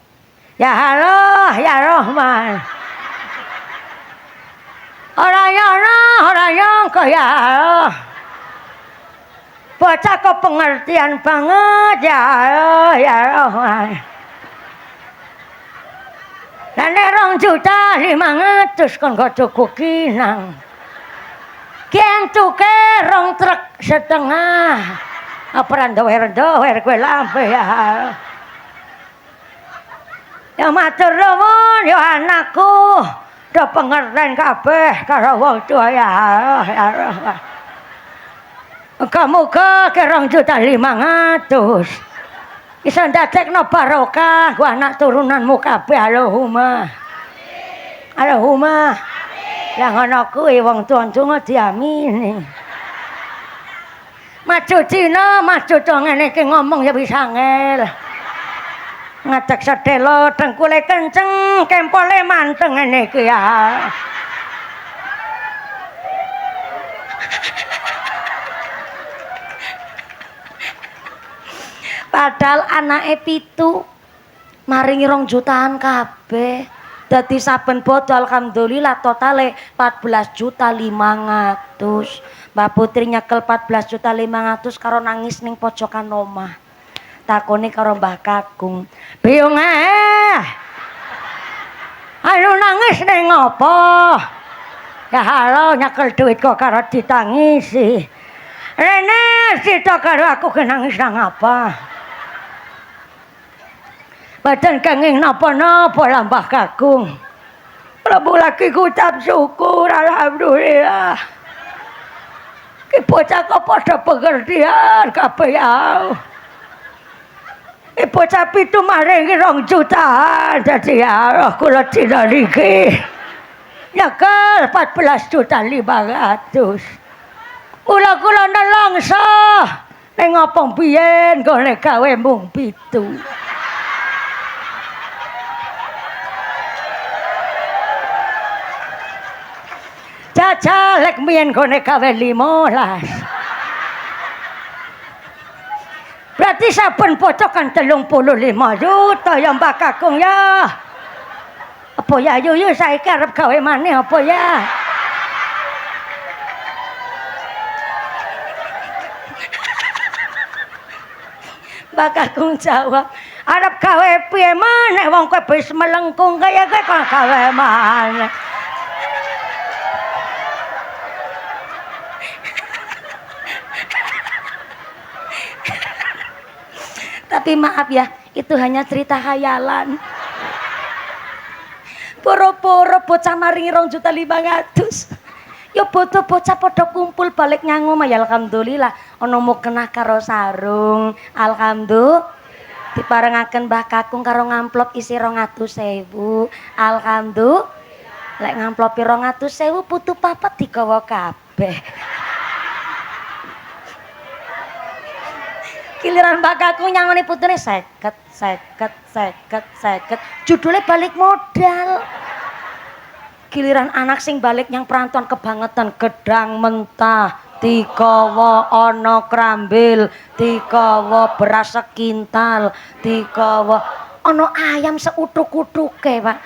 Ya halo, ya Rahman. Ora nyangka ya Allah. Bocah kok pengertian banget ya Allah, ya Rahman. Lah nek 2.500.000 kon go tuku kinang. Kentuke 2 truk setengah. Apa dower kowe lampe ya. Ya matur nuwun ya anakku. Do pengertian kabeh karo wong tua ya Allah, ya Allah. Muga-muga ke 2.500.000. Iso ndadekno barokah ku anak turunanmu kabeh Allahumma. Allahumma. Lah ngono kuwi wong tuwa-tuwa diamini. Maju Cina, maju to ngene iki ngomong ya wis angel. Ngadeg sedelo dengkule kenceng, kempole manteng ngene iki ya. Padahal anake 7 maringi 2 jutaan kabeh. Dadi saben bodol alhamdulillah totale 14.500.000. Mbak Putri nyekel 14.500.000 karo nangis ning pojokan omah. Takone karo Mbah Kakung, "Biyung anu nangis ning ngopo?" Ya halo nyekel duit kok karo ditangisi. Rene sita karo aku ke nangis nang apa? Badan kenging napa-napa lah Mbah Kakung. Prabu lagi ngucap syukur alhamdulillah. Ki bocah kok padha pengertian kabeh ya. Bocah 7 maringi 2 jutaan dadi ya kula dina niki. Nyekel 14.500.000. Kula nelongso ning ngopong biyen gone gawe mung 7. Jajal lek mien gone gawe 15. Berarti saben pocokan 35 juta ya Mbak Kakung ya. Apa ya yuyu saiki arep gawe maneh apa ya? Mbak Kakung jawab, arep gawe piye maneh wong kowe wis melengkung kaya kowe kok gawe maneh. Tapi maaf ya, itu hanya cerita khayalan. Poro-poro bocah maringi 2.500.000. Ya bocah padha kumpul balik nyang omah ya alhamdulillah. Ana mukena karo sarung. Alhamdulillah. Diparengaken Mbah Kakung karo ngamplop isi 200.000. Alhamdulillah. Lek ngamplopi 200.000 putu papat digawa kabeh. Giliran Mbak Kakung nyangoni putune 50. Judulnya balik modal. Giliran anak sing balik yang perantauan kebangetan, gedang mentah, digawa ana krambil, digawa beras sekintal, digawa ana ayam seutuk-utuke, Pak.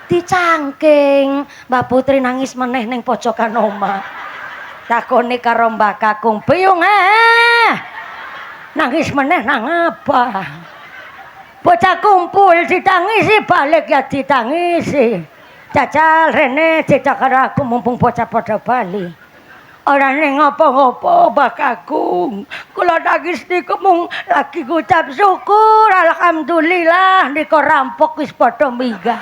Dicangking. Mbak Putri nangis meneh ning pojokan omah. Takone karo Mbak Kakung, "Biyung nangis meneh nang apa? Bocah kumpul ditangisi balik ya ditangisi. Jajal rene cecak karo aku mumpung bocah padha bali. Ora ning ngopo-ngopo Mbak Kakung. Kula nangis niku mung lagi ngucap syukur alhamdulillah niku rampok wis padha minggat.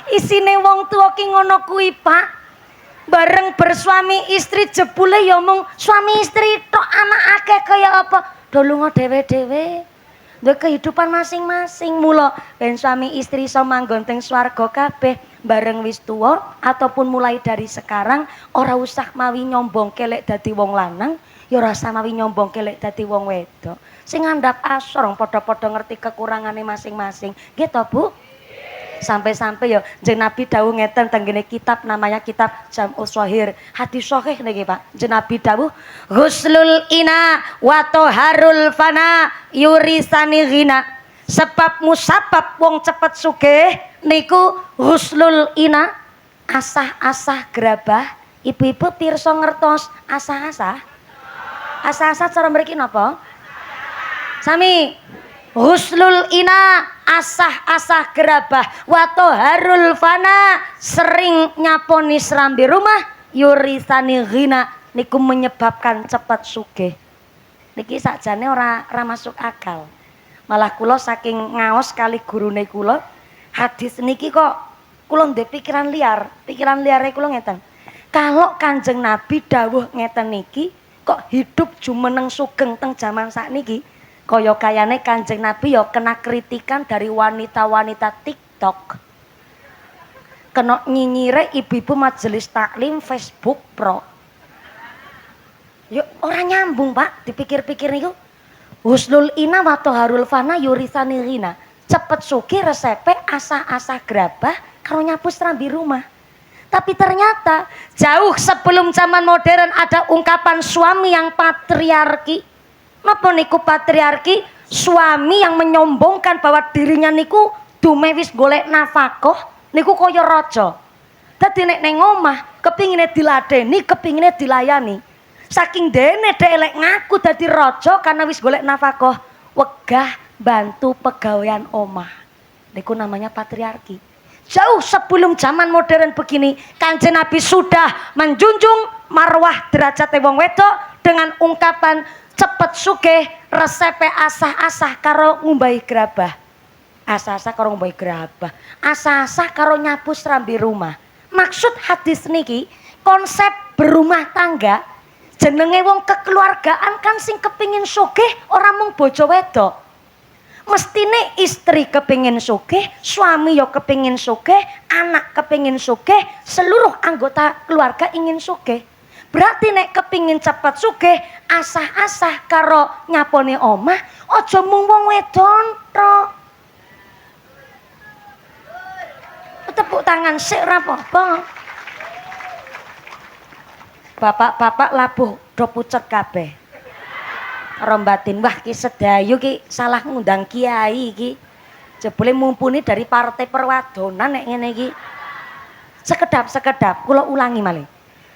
Isine wong tuwa ki ngono kuwi, Pak. Bareng bersuami istri jebule ya mung suami istri tok, anak akeh kaya apa? Do lunga dhewe-dhewe. Duwe kehidupan masing-masing. Mula ben suami istri iso manggon teng swarga kabeh bareng wis tuwa ataupun mulai dari sekarang ora usah mawi nyombong kelek dadi wong lanang, ya ora usah mawi nyombong kelek dadi wong wedok. Sing ngandhap asor padha-padha ngerti kekurangane masing-masing. Nggih to, Bu? Sampai-sampai ya Jeneng Nabi dawuh ngeten tenggene kitab namanya kitab Jam'us Shahih. Hadis sahih niki Pak. Jeneng Nabi dawuh ghuslul ina wa toharul fana yurisani ghina. Sebab musabab wong cepet sugih niku ghuslul ina, asah-asah gerabah. Ibu-ibu pirsa ngertos asah-asah? Asah-asah cara mriki napa? Sami. Ghuslul ina, asah-asah gerabah, wa toharul fana, sering nyaponi serambi rumah, yurisani ghina, niku menyebabkan cepat sugih. Niki sakjane ora masuk akal. Malah kula saking ngaos kali gurune kula, hadis niki kok kula ndek pikiran liar liare kula ngeten. Kalau Kanjeng Nabi dawuh ngeten niki, kok hidup jumeneng sugeng teng jaman sakniki. Kaya kayane Kanjeng Nabi ya kena kritikan dari wanita-wanita TikTok. Kena nyinyire ibu-ibu majelis taklim Facebook Pro. Yuk orang nyambung Pak, dipikir-pikir niku. Husnul ina wa toharul fana yurisani ghina. Cepet sugih resepe asah-asah gerabah karo nyapu serambi rumah. Tapi ternyata jauh sebelum zaman modern ada ungkapan suami yang patriarki. Napa niku patriarki? Suami yang menyombongkan bahwa dirinya niku dume wis golek nafkah, niku kaya raja. Dadi nek ning omah kepingine diladeni, kepingine dilayani. Saking dene dhek elek ngaku dadi raja karena wis golek nafkah, wegah bantu pegawean omah. Niku namanya patriarki. Jauh sebelum zaman modern begini, Kanjeng Nabi sudah menjunjung marwah derajat wong wedok dengan ungkapan cepet sugih resepe asah-asah karo ngumbahi gerabah. Asah-asah karo ngumbahi gerabah. Asah-asah karo nyapu serambi rumah. Maksud hadis niki, konsep berumah tangga, jenenge wong kekeluargaan kan sing kepingin sugih ora mung bojo wedok. Mestine istri kepingin sugih, suami yo kepingin sugih, anak kepingin sugih, seluruh anggota keluarga ingin sugih. Berarti nek kepingin cepet sugih, asah-asah karo nyapone omah, aja mung wong wedon tok. Tepuk tangan sik ora apa-apa. Bapak-bapak labuh do pucet kabeh. Rombatin wah ki sedayu ki salah ngundang kiai ki. Jebule mumpuni dari partai perwadonan nek ngene iki. Sekedap kula ulangi malih.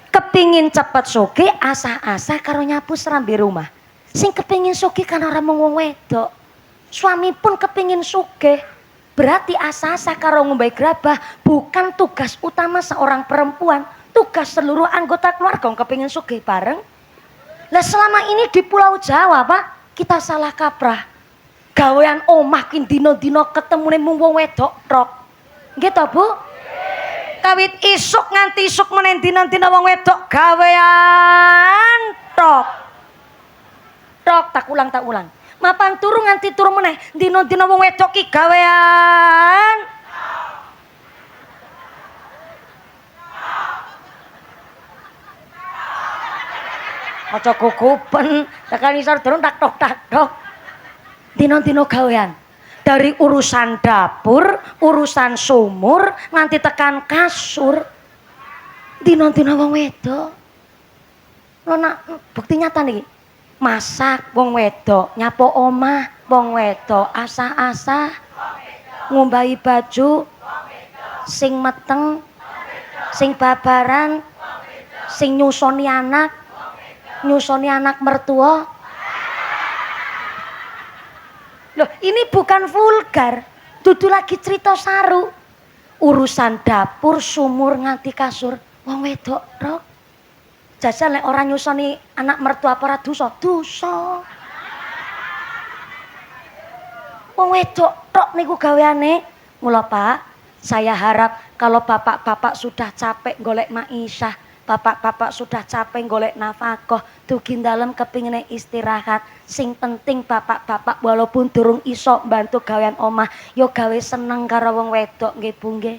Kepingin cepet sugih asah-asah karo nyapu serambi rumah. Sing kepingin sugih kan ora mung wong wedok. Suami pun kepingin sugih. Berarti asah-asah karo ngumbahi gerabah bukan tugas utama seorang perempuan, tugas seluruh anggota keluarga yang kepingin sugih bareng. Lah selama ini di Pulau Jawa, Pak, kita salah kaprah. Gawean omah ki dina-dina ketemune mung wong wedok tok. Nggih to, Bu? Kawit isuk nganti isuk menen dina-dina wong wedok gawean tok. Tok tak ulang. Mapan turu nganti turu meneh dina-dina wong wedok ki gawean. Aja gugupen, tekan isor durung tak tok. Dina-dina gawean. Dari urusan dapur, urusan sumur, nganti tekan kasur. Dina-dina wong wedok. Lho nak bukti nyata niki. Masak wong wedok, nyapu omah wong wedok, asah-asah ngumbahi baju sing meteng, sing babaran, sing nyusoni anak mertua. Loh, ini bukan vulgar, dudu lagi cerita saru. Urusan dapur, sumur nganti kasur, wong wedok tok. Jajal nek orang nyusoni anak mertua para dosa. Wong wedok tok niku gaweane. Mula Pak, saya harap kalau bapak-bapak sudah capek golek maisha, bapak-bapak sudah capek golek nafkah, dugi dalem kepingine istirahat. Sing penting bapak-bapak walaupun durung iso bantu gawean omah, yo gawe seneng karo wong wedok nggih Bu nggih.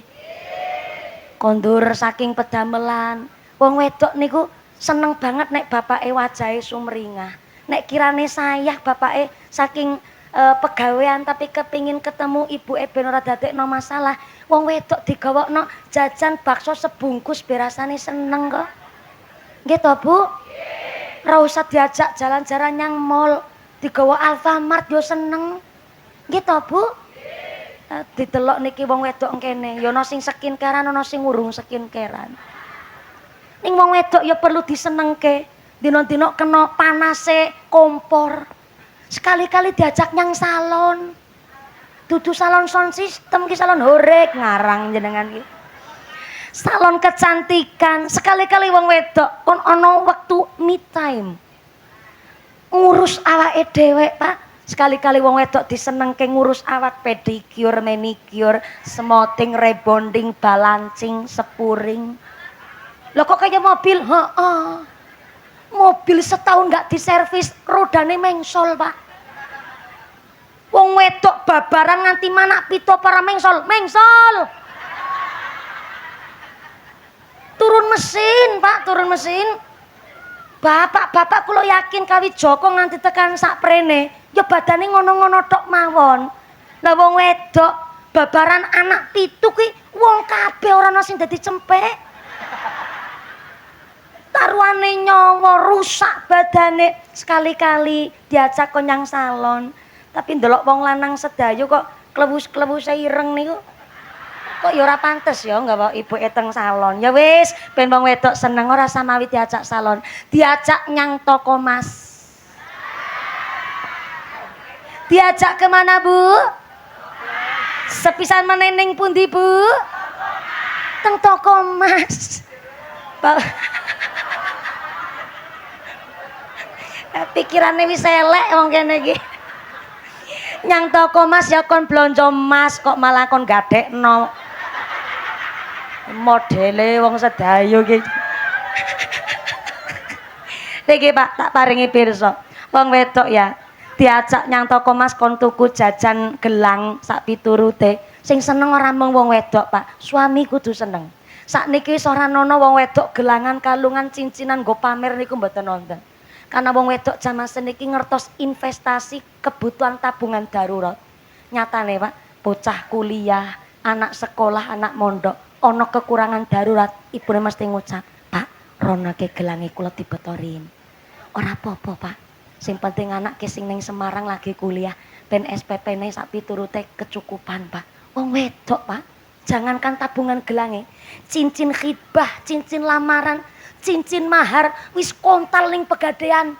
Kondur saking pedamelan. Wong wedok niku seneng banget nek bapake wajahe sumringah. Nek kirane sayah bapake saking pegawean tapi kepingin ketemu ibu ben ora dadekno masalah. Wong wedok digawakno jajan bakso sebungkus berasane seneng kok. Nggih to, Bu? Ora usah diajak jalan-jalan yang mall, digawa Alfamart yo seneng. Nggih to, Bu? Didelok niki wong wedok kene, ya ana sing skincare-an, ana sing urung skincare-an. Ning wong wedok ya perlu disenengke. Dina-dina kena panase kompor. Sekali-kali diajak nyang salon. Dudu salon sound system ki salon horek ngarang jenengan ki. Salon kecantikan, sekali-kali wong wedok kon ana wektu me time. Ngurus awake dhewe, Pak. Sekali-kali wong wedok disenengke ngurus awak, pedicure, manicure, smoothing, rebonding, balancing, spuring. Loh kok kayak mobil? Heeh. Mobil setahun nggak diservis, rodane mengsol, Pak. Wong wedok babaran nganti mana pito para mengsol, mengsol. Turun mesin, Pak, turun mesin. Bapak kula yakin kawi Joko nganti tekan sak prene, ya badane ngono-ngono tok mawon. Lah wong wedok babaran anak pitu ki wong kabeh ora ana sing dadi cempek. Taruhane nyawa rusak badane, sekali-kali diajak konyang salon. Tapi ndelok wong lanang sedayu kok klewus-klewuse ireng niku. Kok ya ora pantes ya nggawa ibu eteng salon. Ya wis, ben wong wedok seneng ora samawi diajak salon. Diajak nyang toko mas. Diajak kemana, Bu? Sepisan meneneng pundi, Bu? Teng toko mas. Pikirane wis elek wong kene iki. Nyang toko mas ya kon blonjo mas kok malah kon gadekno. Modele wong sedayu iki. Niki Pak tak paringi pirsa. Wong wedok ya diajak nyang toko mas kon tuku jajan gelang sak piturute. Sing seneng ora mung wong wedok, Pak. Suami kudu seneng. Sakniki wis ora ana wong wedok gelangan, kalungan, cincinan nggo pamer niku mboten wonten. Karena wong wedok jaman seniki ngertos investasi kebutuhan tabungan darurat. Nyatane, Pak, bocah kuliah, anak sekolah, anak mondok, ana kekurangan darurat, ibune mesti ngucap, "Pak, ronake gelange kula dibetorin." Ora apa-apa, Pak. Sing penting anake sing ning Semarang lagi kuliah, ben SPP-ne sak piturute kecukupan, Pak. Wong wedok, Pak, jangankan tabungan gelange, cincin khitbah, cincin lamaran, cincin mahar wis kontal ning pegadaian.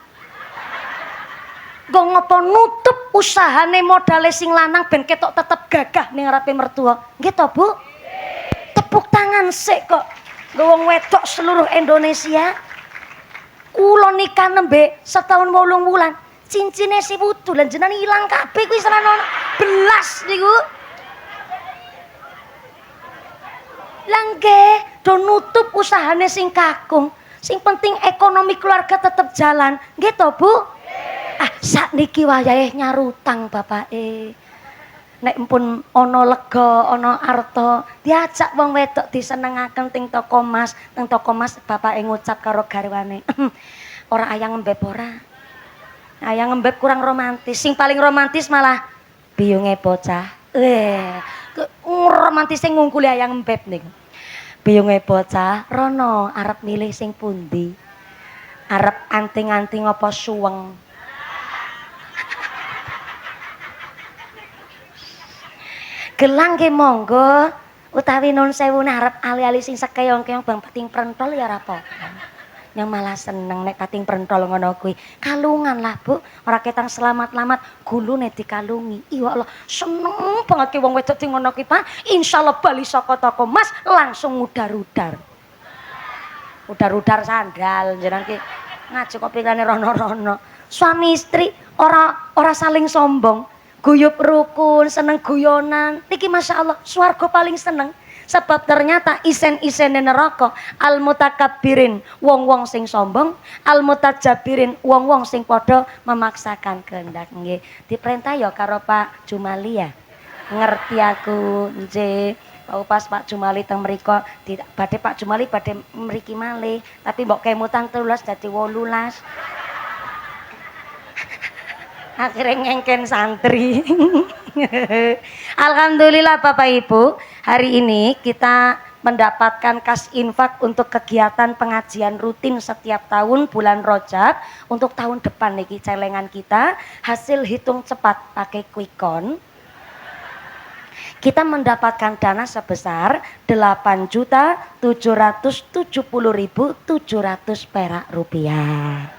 Nggo ngopo nutup usahane modale sing lanang ben ketok tetep gagah ning ngarepe mertua. Nggih to, Bu? Tepuk tangan sik kok. Nggo wong wedok seluruh Indonesia. Kula nikah nembe setahun 8 wulan. Cincine si wudu lan jenengan ilang kabeh kuwi selana belas niku. Langge do nutup usahane sing kakung. Sing penting ekonomi keluarga tetep jalan. Nggih to, Bu? Ah, sakniki wayahe nyarutang bapake. Nek pun ana lega, ana arta, diajak wong wedok disenengaken ting toko mas. Teng toko mas bapake ngucap karo garwane. Ora ayang ngembeb ora. Ayang ngembeb kurang romantis. Sing paling romantis malah biyunge bocah. Romantis sing ngungkuli ayang ngembeb niku. Biyunge bocah, rono arep milih sing pundi? Arep anting-anting apa suweng? Gelang ke monggo, utawi nun sewu arep ali-ali sing sekeong-keong bang pating prentol ya ora apa. Yang malah seneng nek pating prentol ngono kuwi. Kalungan lah, Bu. Ora ketang selamat-lamat gulune dikalungi. Iya Allah, seneng banget ki wong wedok sing ngono kuwi, Pak. Insyaallah bali saka toko Mas langsung udar-udar. Udar-udar sandal jenengan ki ngaji kok pilane rono-rono. Suami istri ora saling sombong. Guyub rukun, seneng guyonan. Niki Masya Allah, swarga paling seneng. Sebab ternyata isen-isene neraka al-mutakabbirin, wong-wong sing sombong, al-mutajabirin, wong-wong sing padha memaksakan kehendak. Nggih, diperintah ya karo Pak Jumali ya. Ngerti aku, nggih. Pas Pak Jumali teng mriko, badhe Pak Jumali badhe mriki malih, tapi mbok kemutan 13 dadi 18. Akhirnya ngengken santri. Alhamdulillah Bapak Ibu, hari ini kita mendapatkan kas infak untuk kegiatan pengajian rutin setiap tahun bulan Rajab. Untuk tahun depan niki celengan kita hasil hitung cepat pakai quick count. Kita mendapatkan dana sebesar 8.770.700 perak rupiah.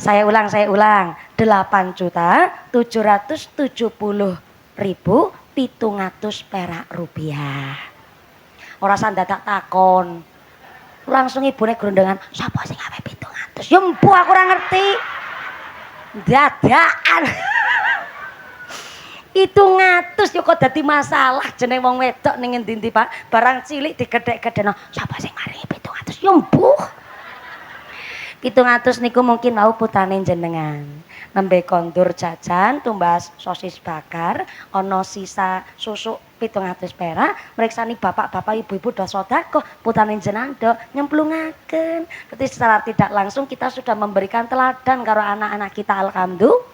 Saya ulang, 8.770.700 perak rupiah. Ora sandadak takon. Langsung ibune grundengan, sapa sing gawe 700? Ya mpu aku ora ngerti. Dadakan. 700 yo kok dadi masalah jeneng wong wedok ning endi-endi Pak. Barang cilik digedhek-gedhekno, sapa sing maringi 700? Ya mpu. 700 niku mungkin mau putane jenengan. Nembe kondur jajan, tumbas sosis bakar, ana sisa susu 700 perak, mriksani bapak-bapak ibu-ibu do sedekah, putane jenengan do nyemplungaken. Berarti secara tidak langsung kita sudah memberikan teladan karo anak-anak kita alhamdulillah.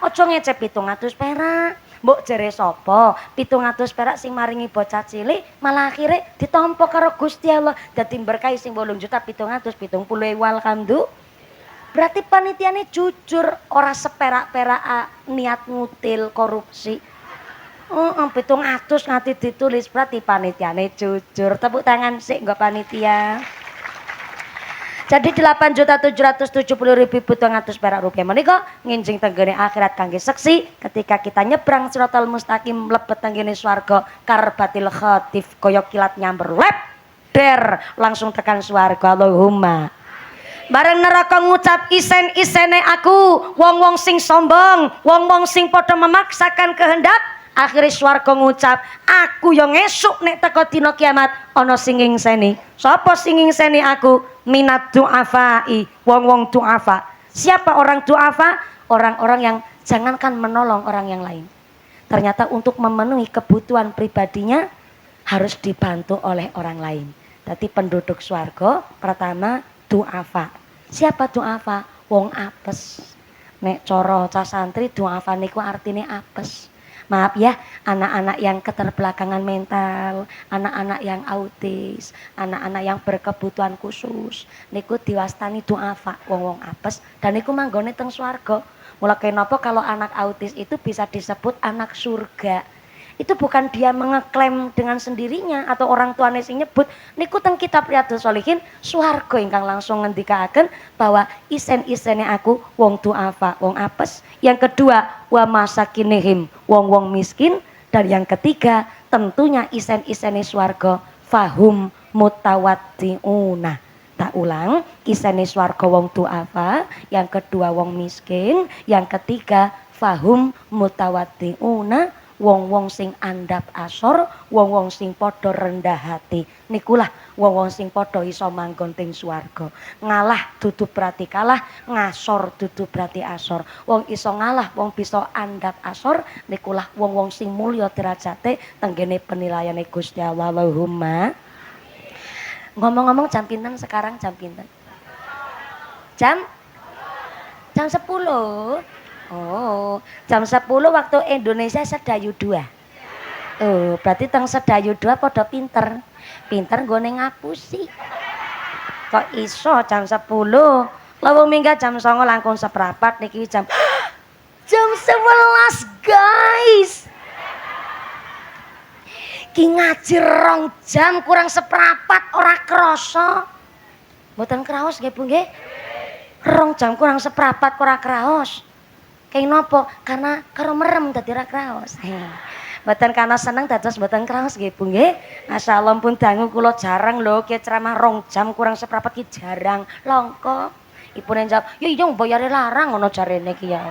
Aja ngecep 700 perak. Mbok jere sapa? 700 perak sing maringi bocah cilik malah akhire ditampa karo Gusti Allah. Dadi berkahi sing 8.770.000 alhamdulillah. Berarti panitiane jujur, ora seperak-perak niat ngutil korupsi. 700 nganti ditulis berarti panitiane jujur. Tepuk tangan sik nggo panitia. Jadi 8.770.700 perak rupiah menika nginjing tenggene akhirat kangge seksi ketika kita nyebrang Siratal Mustaqim mlebet tenggene swarga karbatil khatif kaya kilat nyamber lep der langsung tekan swarga. Allahumma. Bareng neraka ngucap isen-isene aku, wong-wong sing sombong, wong-wong sing padha memaksakan kehendak, akhirnya swarga ngucap, aku yang esuk nek teko dina kiamat ana sing ngingseni. Sapa sing ngingseni aku? Minat du'afai, wong-wong du'afa. Siapa orang du'afa? Orang-orang yang jangankan menolong orang yang lain, ternyata untuk memenuhi kebutuhan pribadinya harus dibantu oleh orang lain. Jadi penduduk swarga pertama du'afa. Siapa du'afa? Wong apes. Nek coro cah santri du'afa niku artine apes. Maaf ya, anak-anak yang keterbelakangan mental, anak-anak yang autis, anak-anak yang berkebutuhan khusus, niku diwastani du'afa, wong-wong apes, dan niku manggone teng swarga. Mula kenapa kalau anak autis itu bisa disebut anak surga? Itu bukan dia mengeklaim dengan sendirinya atau orang tuane sing nyebut, niku teng kitab Riyadhus Shalihin swarga ingkang langsung ngendikaken bahwa isen-isene aku wong du'afa, wong apes. Yang kedua wa masakinihim, wong-wong miskin. Dan yang ketiga tentunya isen-isene swarga fahum mutawaddiuna. Tak ulang, isene swarga wong du'afa, yang kedua wong miskin, yang ketiga fahum mutawaddiuna, wong-wong sing andap asor, wong-wong sing padha rendah hati. Nikulah wong-wong sing padha iso manggon teng swarga. Ngalah dudu berarti kalah, ngasor dudu berarti asor. Wong iso ngalah, wong bisa andap asor, nikulah wong-wong sing mulya derajate tenggene penilaiane Gusti Allah. Allahumma. Ngomong-ngomong jam pinten sekarang, jam pinten? Jam 10. Oh, jam 10 waktu Indonesia Sedayu 2. Oh, berarti teng Sedayu 2 pada pinter. Pinter nggone ngapusi. Kok iso jam 10? Lawang minggat jam 9 langkung seprapat niki jam 11 guys. Ki ngaji 2 jam kurang seprapat ora krasa. Mboten kraos nggih Bu nggih? 2 jam kurang seprapat ora kraos. Kayak nopo? Karena karo merem dadi ra kraos. Mboten karena seneng dados mboten kraos nggih Bu nggih. Masyaallah pun dangu kula jarang lho ki ceramah 2 jam kurang seprapat ki jarang. Langka. Ipune jawab, "Ya iya bayare larang ngono jarene ki ya."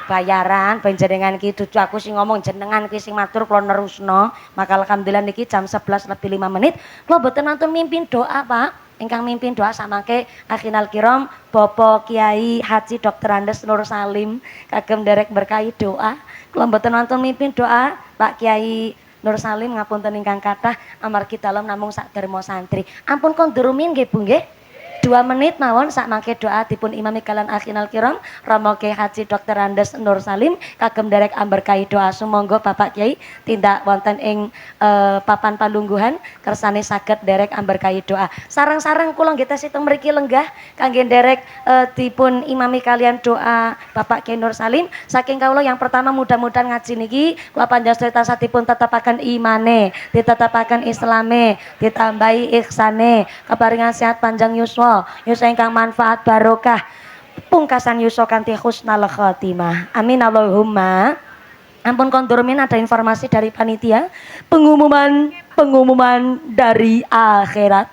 Bayaran panjenengan ki dudu aku sing ngomong, jenengan ki sing matur kula nerusno. Maka alhamdulillah niki jam 11 lebih 5 menit kula mboten nantun mimpin doa, Pak. Ingkang mimpin doa samangke akhinal kiram Bapak Kiai Haji Dr. Andes Nur Salim kagem derek berkahi doa. Kula mboten wonten mimpin doa Pak Kiai Nur Salim ngapunten ingkang kathah amargi dalem namung sak derma santri. Ampun kon durumin nggih Bu nggih. 2 menit mawon sak mangke doa dipun imami kalian akhinal kiram Romo Kiai Haji Dr. Andes Nur Salim kagem derek amberkahi doa sumangga Bapak Kiai tindak wonten ing papan palungguhan kersane saged derek amberkahi doa. Sareng-sareng kula nggih tes teng mriki lenggah kangge derek dipun imami kalian doa Bapak Kiai Nur Salim saking kawula yang pertama mudah-mudahan ngaji niki kula panjenengan satipun tetapaken imane, ditetapaken islame, ditambahi ihsane, keparingan sehat panjang yuswa yuswa ingkang manfaat barokah pungkasan yuswa kanthi husnal khotimah amin Allahumma. Ampun kondur ada informasi dari panitia pengumuman dari akhirat.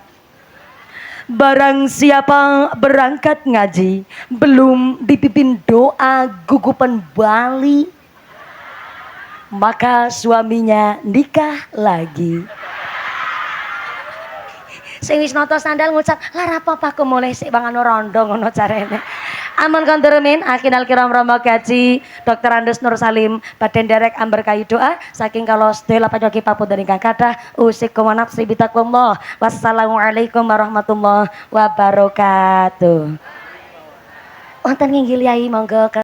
Barang siapa berangkat ngaji belum dipimpin doa gugupan Bali maka suaminya nikah lagi. Sing wis nata sandal ngucap lara apa aku mulai sik bangan rondo ngono carane. Amun konturumin akinal kiram Romo Gaji Dr. Andes Nur Salim baden derek amberkahi doa saking kalau sedaya panjenengan papunten ingkang kathah usikum wa nafsi bitaqwallah. Wassalamualaikum warahmatullahi wabarakatuh. Wonten nginggil yai monggo.